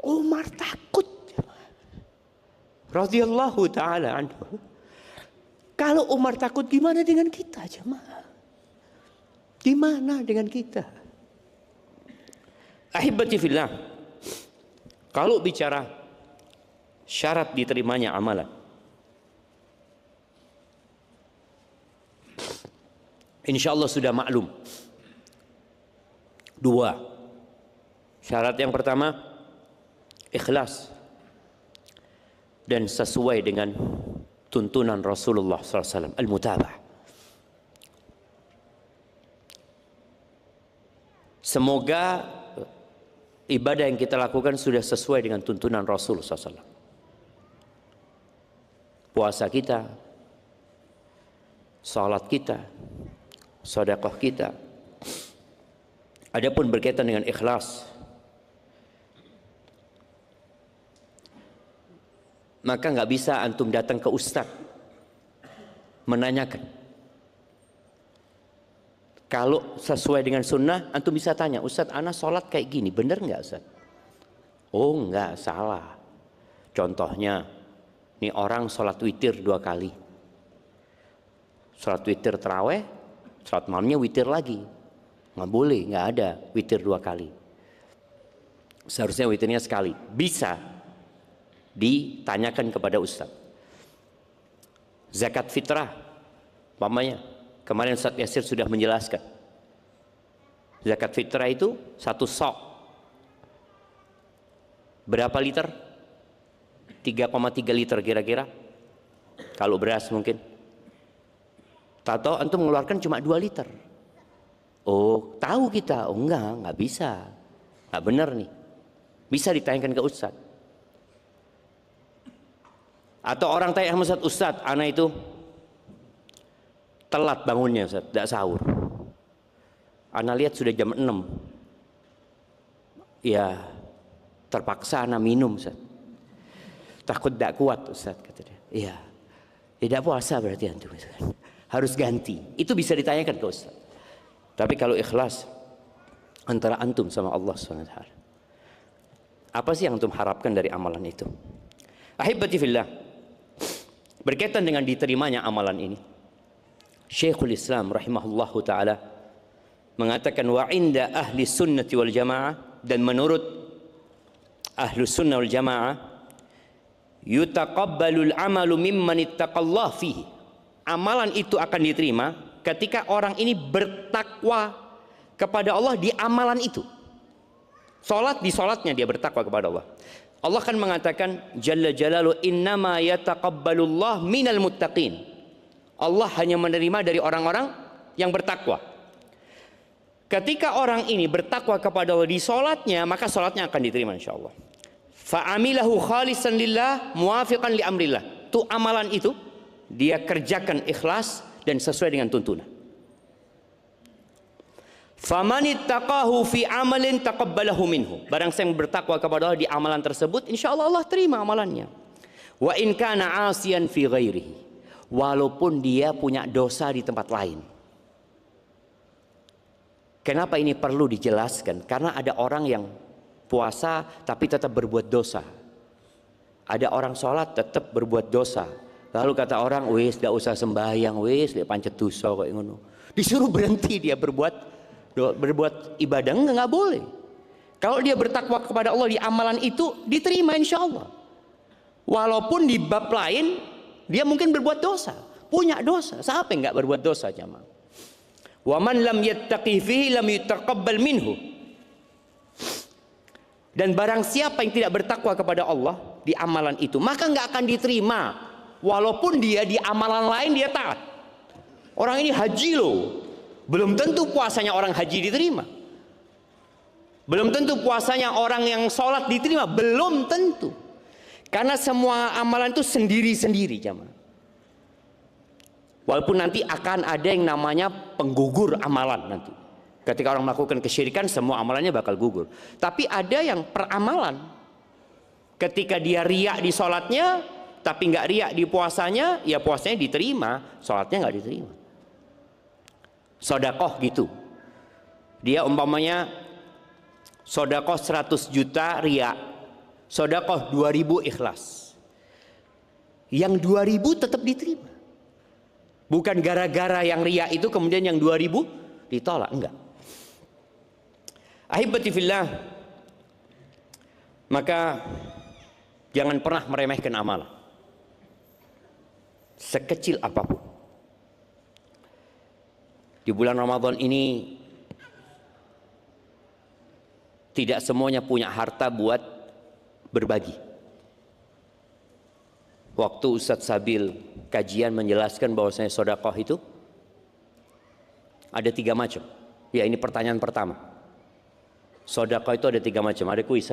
Umar takut. Radhiyallahu ta'ala anhu. Kalau Umar takut, gimana dengan kita jemaah? Gimana dengan kita? Ahibati fillah. Kalau bicara syarat diterimanya amalan, insyaallah sudah maklum. Dua syarat. Yang pertama, ikhlas dan sesuai dengan tuntunan Rasulullah SAW, al-mutabah. Semoga ibadah yang kita lakukan sudah sesuai dengan tuntunan Rasulullah SAW. Puasa kita, salat kita, sedekah kita. Adapun berkaitan dengan ikhlas, maka nggak bisa antum datang ke ustadz menanyakan. Kalau sesuai dengan sunnah, antum bisa tanya, Ustadz, ana sholat kayak gini, bener nggak Ustadz? Oh nggak, salah. Contohnya, nih orang sholat witir 2 kali. Sholat witir terawih, sholat malamnya witir lagi. Nggak boleh, nggak ada witir 2 kali. Seharusnya witirnya sekali. Bisa ditanyakan kepada Ustadz. Zakat fitrah, umpamanya. Kemarin Ustaz Yasir sudah menjelaskan. Zakat fitrah itu 1 sok. Berapa liter? 3,3 liter kira-kira. Kalau beras mungkin. Tahu antum mengeluarkan cuma 2 liter. Oh, tahu kita. Oh enggak bisa. Enggak benar nih. Bisa ditanyakan ke Ustaz. Atau orang tanya sama Ustaz, anak itu telat bangunnya Ustaz, tidak sahur. Ana lihat sudah jam 6. Ya, terpaksa ana minum Ustaz. Takut tidak kuat Ustaz, kata dia. Iya. Tidak puasa berarti antum. Harus ganti. Itu bisa ditanyakan ke Ustaz. Tapi kalau ikhlas antara antum sama Allah SWT, apa sih yang antum harapkan dari amalan itu? Ahibati fillah, berkaitan dengan diterimanya amalan ini, Syekhul Islam rahimahullahu ta'ala mengatakan, wa inda ahli sunnati wal jamaah, dan menurut ahli sunnah wal jamaah, yutaqabbalul amalu mimman ittaqallah fihi, amalan itu akan diterima ketika orang ini bertakwa kepada Allah di amalan itu. Salat, di salatnya dia bertakwa kepada Allah. Allah kan mengatakan jalla jalalu, innama yataqabbalullah minal muttaqin, Allah hanya menerima dari orang-orang yang bertakwa. Ketika orang ini bertakwa kepada Allah di sholatnya, maka sholatnya akan diterima insyaAllah. Fa'amilahu khalisan lillah muwafiqan li amrillah. Itu amalan itu dia kerjakan ikhlas dan sesuai dengan tuntunan. Famanittaqahu fi amalin taqabbalahu minhu. Barang siapa yang bertakwa kepada Allah di amalan tersebut, insyaallah Allah terima amalannya. Wa in kana 'asiyan fi ghairihi, walaupun dia punya dosa di tempat lain. Kenapa ini perlu dijelaskan? Karena ada orang yang puasa tapi tetap berbuat dosa. Ada orang sholat tetap berbuat dosa. Lalu kata orang, wis tidak usah sembahyang, wis dia pancet dosa kok ngono. Disuruh berhenti dia berbuat ibadah, enggak boleh. Kalau dia bertakwa kepada Allah di amalan itu diterima insya Allah. Walaupun di bab lain dia mungkin berbuat dosa, punya dosa. Siapa yang enggak berbuat dosa, jamaah? Wa man lam yattaqi fihi lam yutaqabbal minhu. Dan barang siapa yang tidak bertakwa kepada Allah di amalan itu, maka enggak akan diterima. Walaupun dia di amalan lain dia taat. Orang ini haji loh, belum tentu puasanya orang haji diterima. Belum tentu puasanya orang yang sholat diterima, belum tentu. Karena semua amalan itu sendiri-sendiri, jamaah. Walaupun nanti akan ada yang namanya penggugur amalan nanti. Ketika orang melakukan kesyirikan, semua amalannya bakal gugur. Tapi ada yang peramalan. Ketika dia riak di sholatnya, tapi nggak riak di puasanya, ya puasanya diterima, sholatnya nggak diterima. Sodakoh gitu. Dia umpamanya sodakoh 100 juta riak, sodakoh 2000 ikhlas. Yang 2000 tetap diterima. Bukan gara-gara yang riak itu kemudian yang 2000 ditolak, enggak. Ahibati fillah, maka jangan pernah meremehkan amalan sekecil apapun. Di bulan Ramadan ini tidak semuanya punya harta buat berbagi. Waktu Ustadz Sabil kajian menjelaskan bahwasanya sedekah itu ada 3 macam. Ya, ini pertanyaan pertama. Sedekah itu ada 3 macam. Ada kuis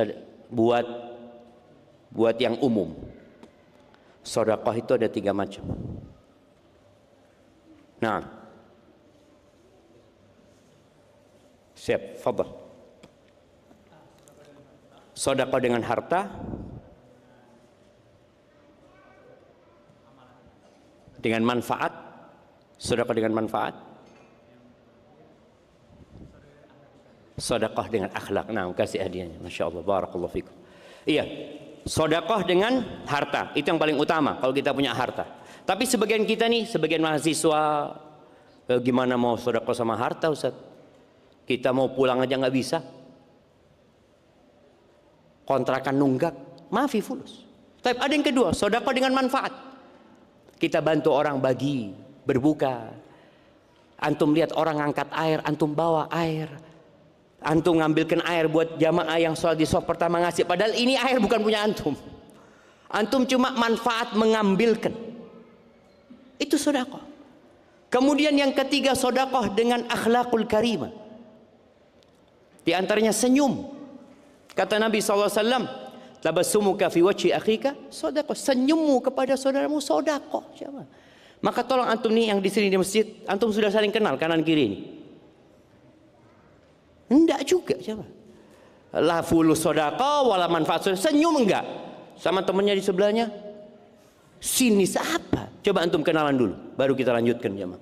buat yang umum. Sedekah itu ada 3 macam. Nah, siap, fadhal. Sedekah dengan harta, dengan manfaat, sedekah dengan manfaat, sedekah dengan akhlak. Nah, kasih hadiahnya, masya Allah, barakallahu fikum. Iya, sedekah dengan harta itu yang paling utama kalau kita punya harta. Tapi sebagian kita nih, sebagian mahasiswa, gimana mau sedekah sama harta, Ustaz? Kita mau pulang aja nggak bisa, kontrakan nunggak, maafi fulus. Tapi ada yang kedua, sedekah dengan manfaat. Kita bantu orang, bagi, berbuka. Antum lihat orang angkat air, antum bawa air. Antum ngambilkan air buat jamaah yang sholat di shaf pertama, ngasih. Padahal ini air bukan punya antum. Antum cuma manfaat mengambilkan. Itu sedekah. Kemudian yang ketiga, sedekah dengan akhlakul karimah. Di antaranya senyum. Kata Nabi SAW, tabassumuka fi wajhi akhika sedekah. Senyummu kepada saudaramu sedekah. Maka tolong antum nih yang di sini di masjid, antum sudah saling kenal kanan kiri ini? Enggak juga, siapa? La fulus sedekah wala manfaat sedekah. Senyum enggak? Sama temannya di sebelahnya. Sinis apa? Coba antum kenalan dulu, baru kita lanjutkan jemaah.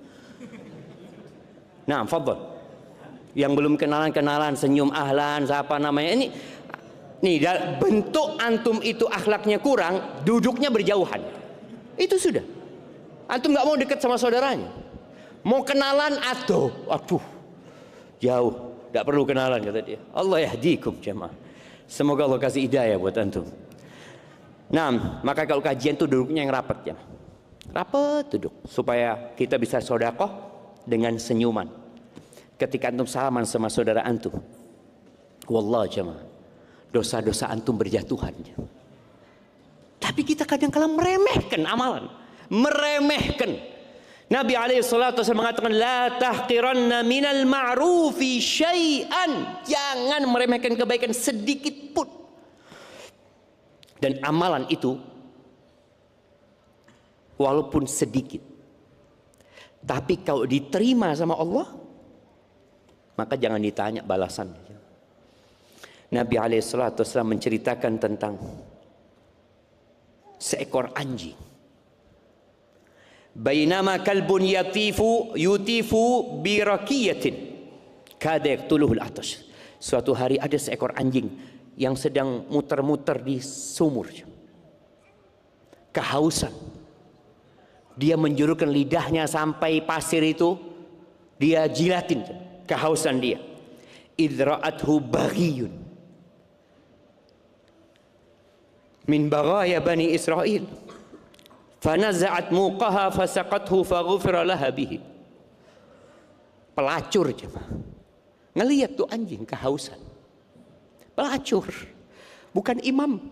Nah, fadhal. Yang belum kenalan, senyum, ahlan, siapa namanya ini? Nih, bentuk antum itu akhlaknya kurang, duduknya berjauhan. Itu sudah. Antum nggak mau dekat sama saudaranya. Mau kenalan, aduh, jauh. Nggak perlu kenalan, kata dia. Allah yahdikum jemaah. Semoga Allah kasih hidayah buat antum. Nah, maka kalau kajian tuh duduknya yang rapat ya. Rapat duduk supaya kita bisa sedekah dengan senyuman. Ketika antum salaman sama saudara antum, wallah jemaah, dosa-dosa antum berjatuhan. Tapi kita kadang-kala meremehkan amalan, meremehkan. Nabi alaihissalatu wasallam mengatakan, la tahqiranna minal ma'rufi syai'an. Jangan meremehkan kebaikan sedikit pun. Dan amalan itu walaupun sedikit, tapi kalau diterima sama Allah, maka jangan ditanya balasan. Nabi alaihissalatu wasallam menceritakan tentang seekor anjing. Bainama kalbun yutifu birakiyatin kada yaqtuluhul atash. Suatu hari ada seekor anjing yang sedang muter-muter di sumur, kehausan. Dia menjulurkan lidahnya sampai pasir itu, dia jilatin kehausan dia. Idra'athu baghiyun min baghaya bani Israel fanaza'at muqaha fasaqathu faghufira laha bihi. Pelacur jemaah. Ngelihat tuh anjing kehausan. Pelacur. Bukan imam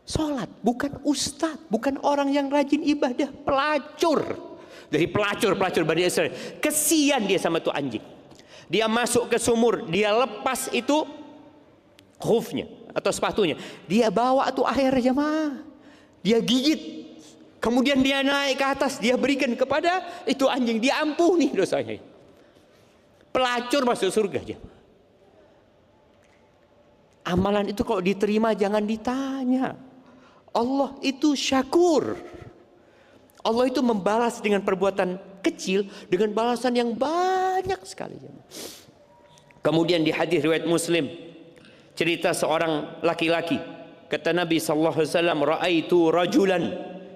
salat, bukan ustaz, bukan orang yang rajin ibadah, pelacur. Dari pelacur Bani Israel. Kesian dia sama tuh anjing. Dia masuk ke sumur, dia lepas itu khufnya atau sepatunya. Dia bawa tuh air jemaah. Dia gigit. Kemudian dia naik ke atas, dia berikan kepada itu anjing, dia ampuni dosanya. Pelacur masuk surga aja. Amalan itu kalau diterima jangan ditanya. Allah itu syakur. Allah itu membalas dengan perbuatan kecil dengan balasan yang banyak sekali. Kemudian di hadis riwayat Muslim, cerita seorang laki-laki. Kata Nabi sallallahu alaihi wasallam, "Ra'aitu rajulan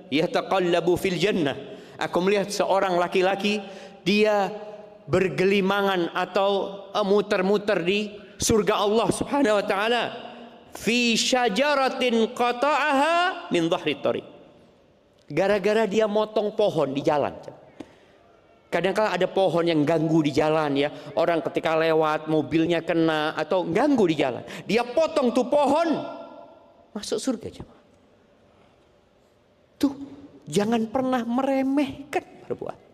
yataqallabu fil jannah." Aku melihat seorang laki-laki, dia bergelimangan atau muter-muter di surga Allah Subhanahu wa taala, fi syajaratin qata'aha min dhahri thariq. Gara-gara dia motong pohon di jalan. Kadang-kala ada pohon yang ganggu di jalan ya. Orang ketika lewat mobilnya kena atau ganggu di jalan. Dia potong tuh pohon, masuk surga jemaah. Tuh, jangan pernah meremehkan perbuatan.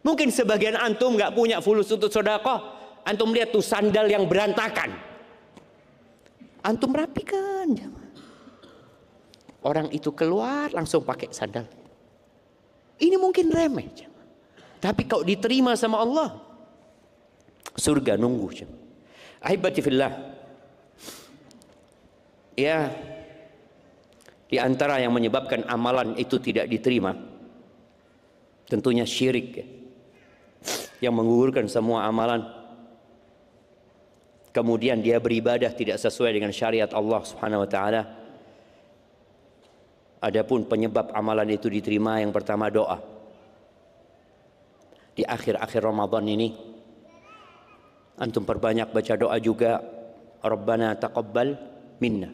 Mungkin sebagian antum nggak punya fulus untuk sedekah, antum lihat tuh sandal yang berantakan, antum rapikan. Orang itu keluar langsung pakai sandal. Ini mungkin remeh, tapi kalau diterima sama Allah, surga nunggu. Ahibati fillah, ya, di antara yang menyebabkan amalan itu tidak diterima tentunya syirik ya, yang menggugurkan semua amalan. Kemudian dia beribadah tidak sesuai dengan syariat Allah Subhanahu wa taala. Adapun penyebab amalan itu diterima, yang pertama doa. Di akhir-akhir Ramadan ini antum perbanyak baca doa juga. Rabbana taqabbal minna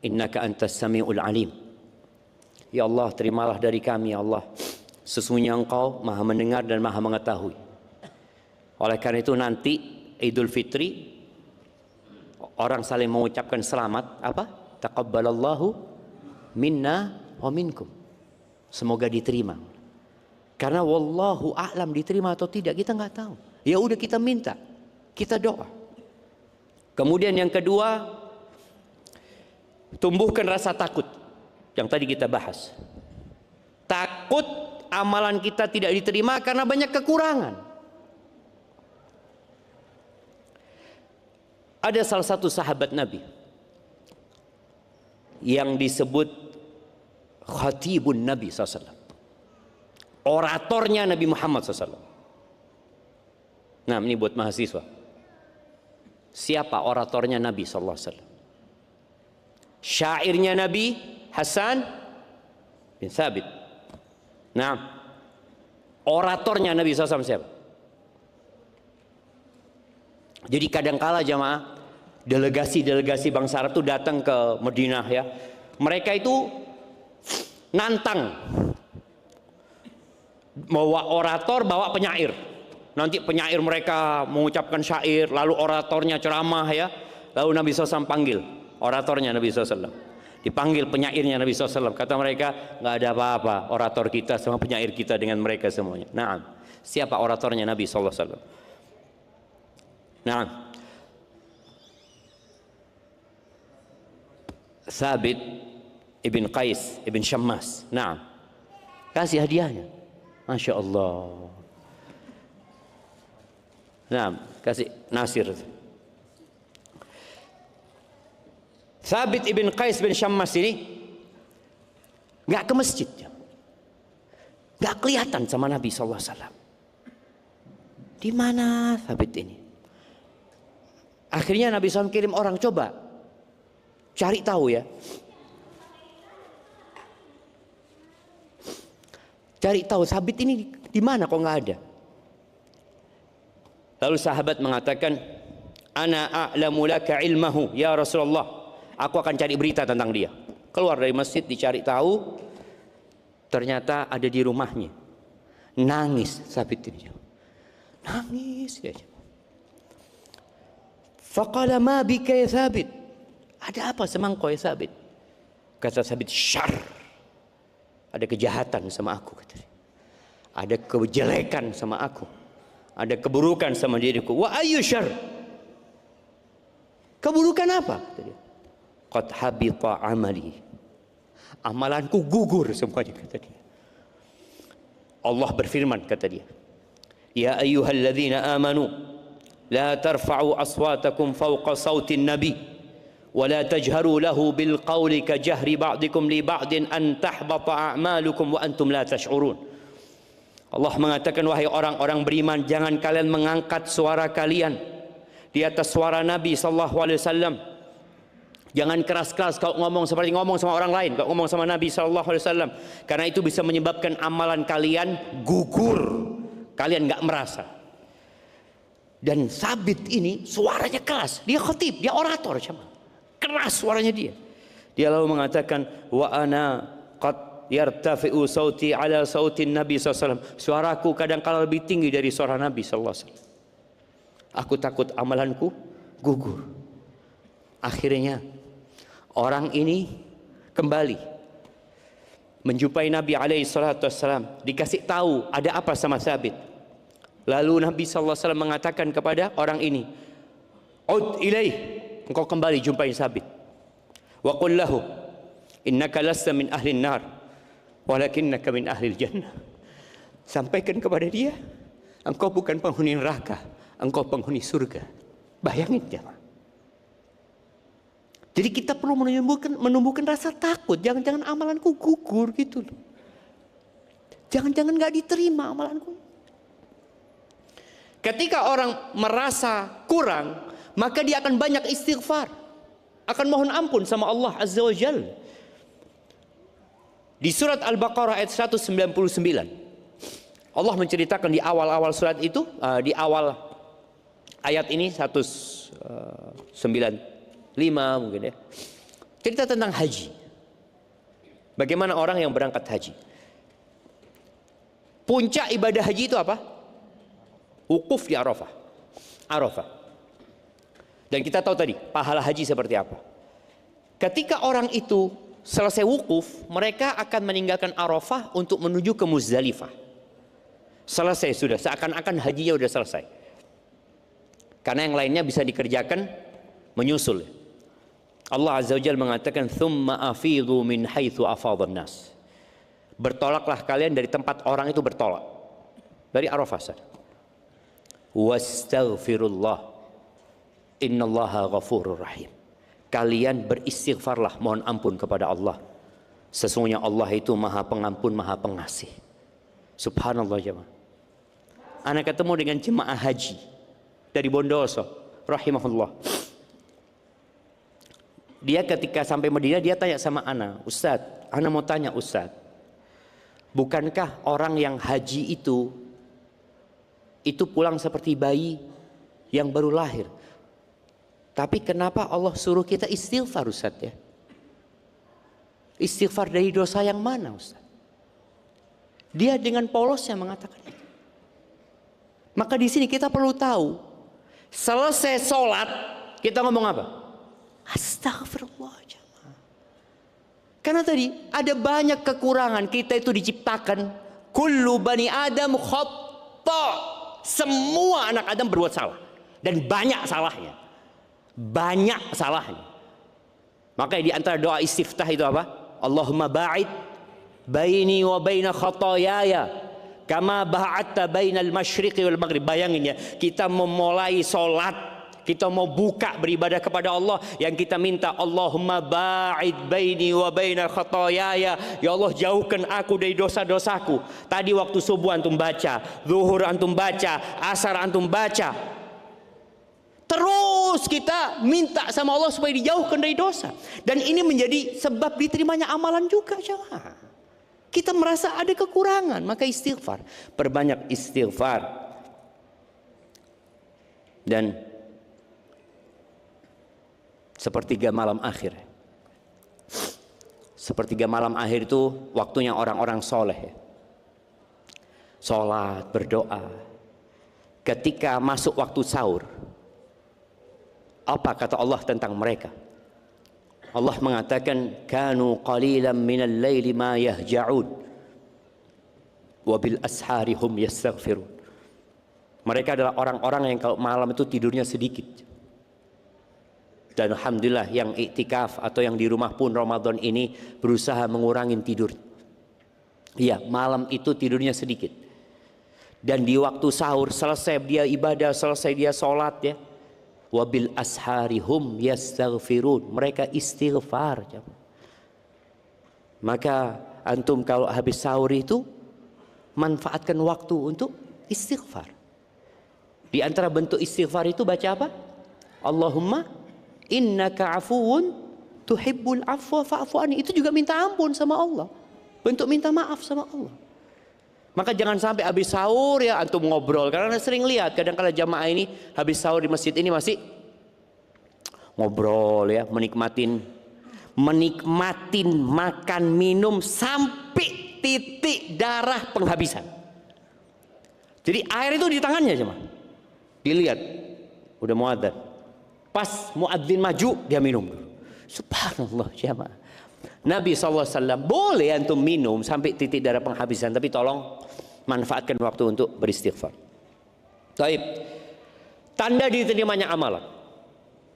innaka antas samiul alim. Ya Allah, terimalah dari kami ya Allah, sesungguhnya Engkau Maha mendengar dan Maha mengetahui. Oleh karena itu nanti Idul Fitri orang saling mengucapkan selamat apa? Taqabbalallahu minna wa minkum. Semoga diterima. Karena wallahu a'lam diterima atau tidak kita nggak tahu. Ya udah kita minta, kita doa. Kemudian yang kedua, tumbuhkan rasa takut yang tadi kita bahas. Takut amalan kita tidak diterima karena banyak kekurangan. Ada salah satu sahabat Nabi yang disebut Khatibun Nabi SAW, oratornya Nabi Muhammad SAW. Nah, ini buat mahasiswa. Siapa oratornya Nabi SAW? Syairnya Nabi Hasan bin Thabit. Nah, oratornya Nabi SAW siapa? Jadi kadangkala jamaah, delegasi-delegasi bangsa Arab itu datang ke Madinah ya. Mereka itu nantang, bawa orator, bawa penyair. Nanti penyair mereka mengucapkan syair, lalu oratornya ceramah ya. Lalu Nabi SAW panggil oratornya Nabi SAW. Dipanggil penyairnya Nabi SAW. Kata mereka, nggak ada apa-apa orator kita sama penyair kita dengan mereka semuanya. Nah, siapa oratornya Nabi SAW? Nah, Thabit ibn Qais ibn Syammas. Nah, kasih hadiahnya. Masya Allah. Nah, kasih Nasir. Thabit ibn Qais bin Syammas ini nggak ke masjid, nggak kelihatan sama Nabi SAW. Di mana Thabit ini? Akhirnya Nabi SAW kirim orang, coba cari tahu ya. Cari tahu Thabit ini di mana kok nggak ada. Lalu sahabat mengatakan, ana a'lamu laka ilmahu ya Rasulullah. Aku akan cari berita tentang dia. Keluar dari masjid dicari tahu, ternyata ada di rumahnya. Nangis Thabit ini. Nangis dia. Faqala ma bika ya Thabit. Ada apa sama engkau ya Thabit? Kata Thabit, syar. Ada kejahatan sama aku, kata dia. Ada kejelekan sama aku. Ada keburukan sama diriku. Wa ayyu syar? Keburukan apa? Kata dia. Qad habita amali. Amalanku gugur semuanya, kata dia. Allah berfirman, kata dia. Ya ayyuhalladzina amanu la tarfa'u aswatakum fawqa sautin nabi wa la tajharu lahu bil qawli ka jahri ba'dikum li ba'din an tahbata a'malukum wa antum la tash'urun. Allah mengatakan, wahai orang-orang beriman, jangan kalian mengangkat suara kalian di atas suara Nabi sallallahu alaihi wasallam. Jangan keras-keras kau ngomong seperti ngomong sama orang lain, kau ngomong sama Nabi sallallahu alaihi wasallam, karena itu bisa menyebabkan amalan kalian gugur. Kalian nggak merasa. Dan Thabit ini suaranya keras, dia khatib, dia orator, sama keras suaranya dia. Dia lalu mengatakan, wa ana qad yartafi'u sauti ala sautin Nabi SAW. Suaraku kadang-kala lebih tinggi dari suara Nabi SAW. Aku takut amalanku gugur. Akhirnya orang ini kembali menjumpai Nabi SAW, dikasih tahu ada apa sama Thabit. Lalu Nabi SAW mengatakan kepada orang ini, ud ilaih, engkau kembali jumpai Thabit. Wa qul lahu innaka lasta min ahli nar walakinnaka min ahli jannah. Sampaikan kepada dia, engkau bukan penghuni neraka, engkau penghuni surga. Bayangin jemaah. Jadi kita perlu menumbuhkan rasa takut. Jangan-jangan amalanku gugur gitu loh. Jangan-jangan nggak diterima amalanku. Ketika orang merasa kurang, maka dia akan banyak istighfar, akan mohon ampun sama Allah Azza wa Jalla. Di surat Al-Baqarah ayat 199, Allah menceritakan di awal-awal surat itu, di awal ayat ini 195 mungkin ya, cerita tentang haji. Bagaimana orang yang berangkat haji. Puncak ibadah haji itu apa? Wukuf di Arafah. Dan kita tahu tadi pahala haji seperti apa. Ketika orang itu selesai wukuf, mereka akan meninggalkan Arafah untuk menuju ke Muzdalifah. Selesai sudah, seakan-akan hajinya sudah selesai. Karena yang lainnya bisa dikerjakan menyusul. Allah Azza wa Jalla mengatakan, "Tsumma afidhu min haitsu afadhan nas." Bertolaklah kalian dari tempat orang itu bertolak. Dari Arafah saja. Wastaghfirullah. Innallaha ghafurur rahim. Kalian beristighfarlah, mohon ampun kepada Allah. Sesungguhnya Allah itu Maha Pengampun, Maha Pengasih. Subhanallah jemaah. Ana ketemu dengan jemaah haji dari Bondoso, rahimahullah. Dia ketika sampai Madinah, dia tanya sama Ana, "Ustadz, Ana mau tanya Ustadz, bukankah orang yang haji itu pulang seperti bayi yang baru lahir? Tapi kenapa Allah suruh kita istighfar Ustaz ya? Istighfar dari dosa yang mana Ustaz?" Dia dengan polosnya mengatakan itu. Maka di sini kita perlu tahu, selesai sholat kita ngomong apa? Astagfirullah. Karena tadi ada banyak kekurangan. Kita itu diciptakan kullu bani Adam khata'. Semua anak Adam berbuat salah dan banyak salahnya. Banyak salahnya. Makanya di antara doa istiftah itu apa? Allahumma ba'id baini wa baina khataayaya kama ba'adta bainal masyriqi wal maghrib. Bayangin ya, kita memulai salat, kita mau buka beribadah kepada Allah, yang kita minta Allahumma ba'id baini wa baina khataayaya, ya Allah jauhkan aku dari dosa-dosaku. Tadi waktu subuh antum baca, zuhur antum baca, asar antum baca. Terus kita minta sama Allah supaya dijauhkan dari dosa. Dan ini menjadi sebab diterimanya amalan juga jemaah. Kita merasa ada kekurangan, maka istighfar. Perbanyak istighfar. Dan sepertiga malam akhir. Sepertiga malam akhir itu waktunya orang-orang soleh. Sholat, berdoa. Ketika masuk waktu sahur, apa kata Allah tentang mereka? Allah mengatakan, kanu qalilan minal laili ma yahja'un wa bil ashari hum yastaghfirun. Mereka adalah orang-orang yang kalau malam itu tidurnya sedikit. Dan alhamdulillah yang iktikaf atau yang di rumah pun Ramadan ini berusaha mengurangi tidur. Iya, malam itu tidurnya sedikit. Dan di waktu sahur selesai dia ibadah, selesai dia sholat ya. Wabil ashari hum yastaghfirun. Mereka istighfar. Maka antum kalau habis sahur itu manfaatkan waktu untuk istighfar. Di antara bentuk istighfar itu baca apa? Allahumma innaka afuwun tuhibbul afwa fa'fu anni. Itu juga minta ampun sama Allah. Bentuk minta maaf sama Allah. Maka jangan sampai habis sahur ya antum ngobrol. Karena sering lihat kadang-kadang jamaah ini habis sahur di masjid ini masih ngobrol ya, menikmatin makan minum sampai titik darah penghabisan. Jadi air itu di tangannya jemaah. Dilihat udah muadzin. Pas muadzin maju dia minum. Subhanallah jemaah. Nabi SAW boleh antum minum sampai titik darah penghabisan, tapi tolong manfaatkan waktu untuk beristighfar. Taib. Tanda diterimanya amalan.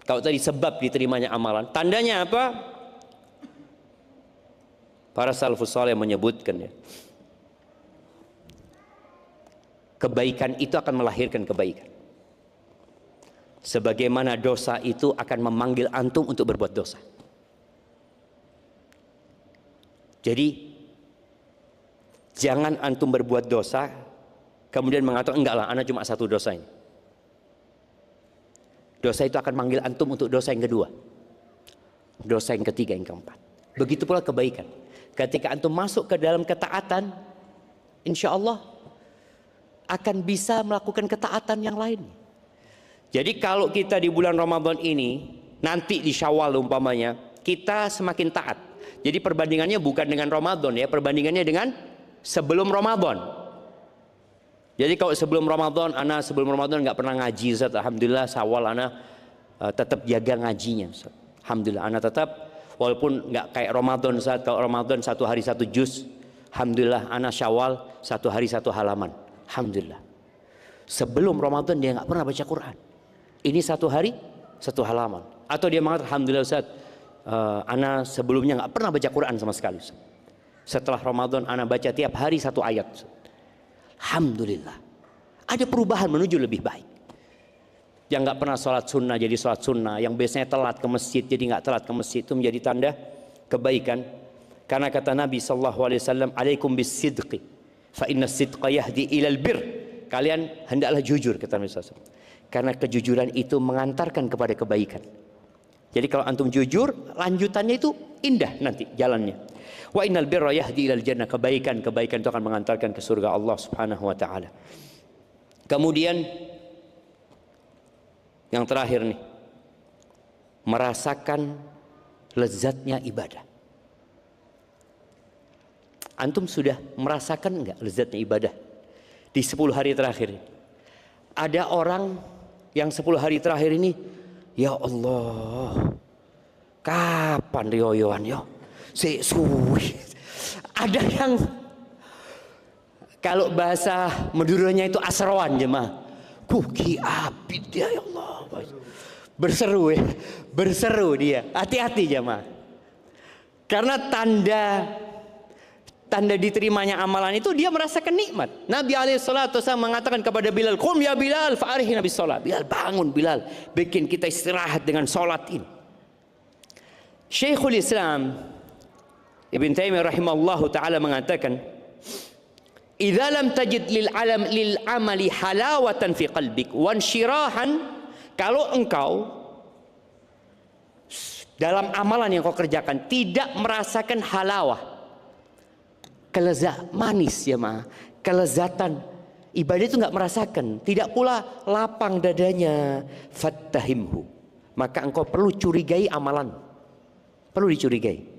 Kalau tadi sebab diterimanya amalan, tandanya apa? Para salafus saleh menyebutkan ya, kebaikan itu akan melahirkan kebaikan. Sebagaimana dosa itu akan memanggil antum untuk berbuat dosa. Jadi Jangan antum berbuat dosa kemudian mengatakan enggak lah, ana cuma satu dosa ini. Dosa itu akan manggil antum untuk dosa yang kedua, dosa yang ketiga, yang keempat. Begitu pula kebaikan. Ketika antum masuk ke dalam ketaatan, insya Allah akan bisa melakukan ketaatan yang lain. Jadi kalau kita di bulan Ramadan ini, nanti di Syawal umpamanya, kita semakin taat. Jadi perbandingannya bukan dengan Ramadan ya, perbandingannya dengan sebelum Ramadan. Jadi kalau sebelum Ramadan, ana sebelum Ramadan nggak pernah ngaji, Ustaz. Alhamdulillah Syawal ana tetap jaga ngajinya, Ustaz. Alhamdulillah ana tetap, walaupun nggak kayak Ramadan, Ustaz. Kalau Ramadan 1 hari 1 juz, alhamdulillah ana Syawal 1 hari 1 halaman. Alhamdulillah. Sebelum Ramadan dia nggak pernah baca Quran. Ini 1 hari 1 halaman. Atau dia mengatakan, alhamdulillah Ustaz, ana sebelumnya nggak pernah baca Quran sama sekali, Ustaz. Setelah Ramadan ana baca tiap hari 1 ayat, Ustaz. Alhamdulillah. Ada perubahan menuju lebih baik. Yang nggak pernah sholat sunnah jadi sholat sunnah, yang biasanya telat ke masjid jadi nggak telat ke masjid, itu menjadi tanda kebaikan. Karena kata Nabi SAW, alaikum bis sidqi fa inna sidqa yahdi ilal bir. Kalian hendaklah jujur, kata Nabi SAW, karena kejujuran itu mengantarkan kepada kebaikan. Jadi kalau antum jujur, lanjutannya itu indah nanti jalannya. Wa innal birra yahdi ilal jannah. Kebaikan itu akan mengantarkan ke surga Allah Subhanahu wa taala. Kemudian yang terakhir nih, merasakan lezatnya ibadah. Antum sudah merasakan enggak lezatnya ibadah di 10 hari terakhir ini? Ada orang yang 10 hari terakhir ini, ya Allah, kapan rioyoan yo? Suwi. Ada yang kalau bahasa Maduranya itu asrawan jemaah. Kuki abid dia, ya Allah. Berseru ya, berseru dia. Hati-hati jemaah. Karena tanda diterimanya amalan itu dia merasakan nikmat. Nabi SAW mengatakan kepada Bilal, "Qum ya Bilal fa'arihna bis shalah." Bilal, bangun Bilal, bikin kita istirahat dengan salat ini. Syekhul Islam Ibn Taimiyah rahimahullahu taala mengatakan, "Idza lam tajid lil amali halawatan fi qalbik wa insyirahan." Kalau engkau dalam amalan yang kau kerjakan tidak merasakan halawah, kelezatan manis ya ma, kelezatan ibadah itu nggak merasakan, tidak pula lapang dadanya, fattahimhu, maka engkau perlu curigai amalan, perlu dicurigai.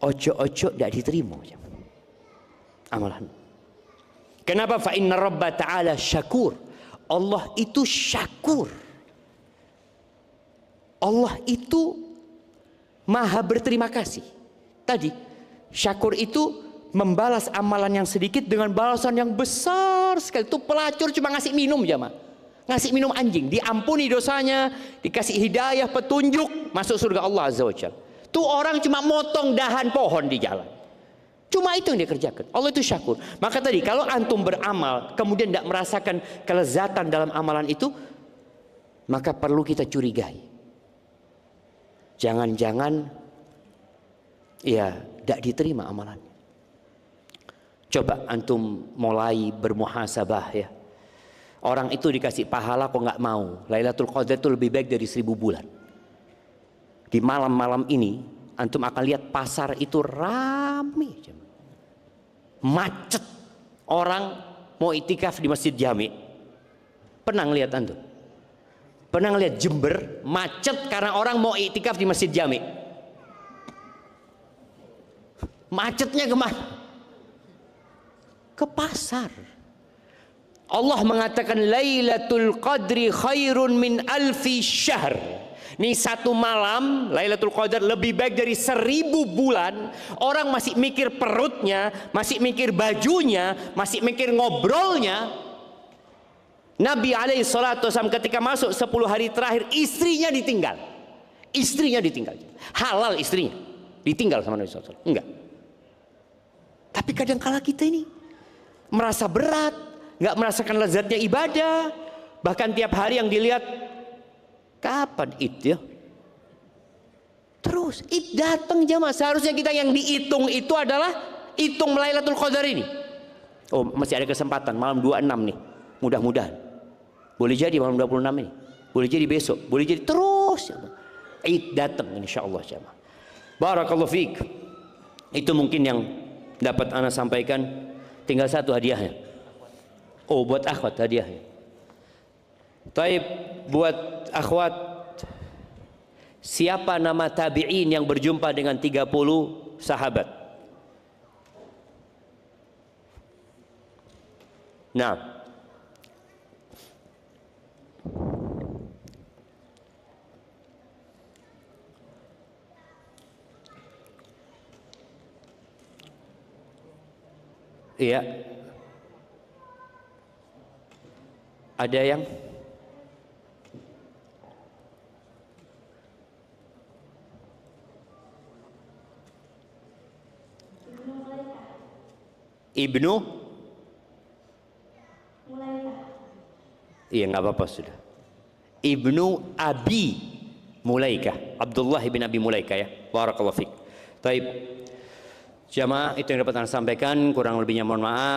Ojo-ojo tidak diterima amalan. Kenapa? Fa inna Rabba ta'ala syakur. Allah itu syakur. Allah itu maha berterima kasih. Tadi syakur itu membalas amalan yang sedikit dengan balasan yang besar sekali. Itu pelacur cuma ngasih minum jamaah, ngasih minum anjing, diampuni dosanya, dikasih hidayah, petunjuk, masuk surga Allah Azza wa Jalla. Tuh orang cuma motong dahan pohon di jalan, cuma itu yang dia kerjakan. Allah itu syakur. Maka tadi kalau antum beramal kemudian tidak merasakan kelezatan dalam amalan itu, maka perlu kita curigai. Jangan-jangan ya tidak diterima amalannya. Coba antum mulai bermuhasabah ya. Orang itu dikasih pahala kok nggak mau. Lailatul Qadar itu lebih baik dari 1000 bulan. Di malam-malam ini antum akan lihat pasar itu rame, macet. Orang mau itikaf di Masjid Jami. Pernah lihat antum? Pernah lihat Jember macet karena orang mau itikaf di Masjid Jami? Macetnya kemana? Ke pasar. Allah mengatakan Lailatul Qadri khairun min alfi syahr. Nih satu malam Lailatul Qadar lebih baik dari 1000 bulan. Orang masih mikir perutnya, masih mikir bajunya, masih mikir ngobrolnya. Nabi SAW ketika masuk 10 hari terakhir, istrinya ditinggal. Istrinya ditinggal. Halal istrinya ditinggal sama Nabi SAW. Enggak. Tapi kadang-kala kita ini merasa berat, nggak merasakan lezatnya ibadah. Bahkan tiap hari yang dilihat, kapan itu ya? Terus datang jamaah. Seharusnya kita yang dihitung itu adalah hitung Lailatul Qadar ini. Oh, masih ada kesempatan malam 26 nih. Mudah-mudahan. Boleh jadi malam 26 ini. Boleh jadi besok, boleh jadi terus. Id datang insyaallah jemaah. Barakallahu fiik. Itu mungkin yang dapat ana sampaikan. Tinggal satu hadiahnya. Oh, buat akhwat hadiahnya. Taib, buat akhwat, siapa nama tabi'in yang berjumpa dengan 30 sahabat? Nah, iya, ada yang Ibnu, iya nggak apa-apa sudah. Ibnu Abi Mulaikah, Abdullah bin Abi Mulaikah ya. Barakallahu fiik. Taib. Jamaah, itu yang dapat saya sampaikan, kurang lebihnya mohon maaf.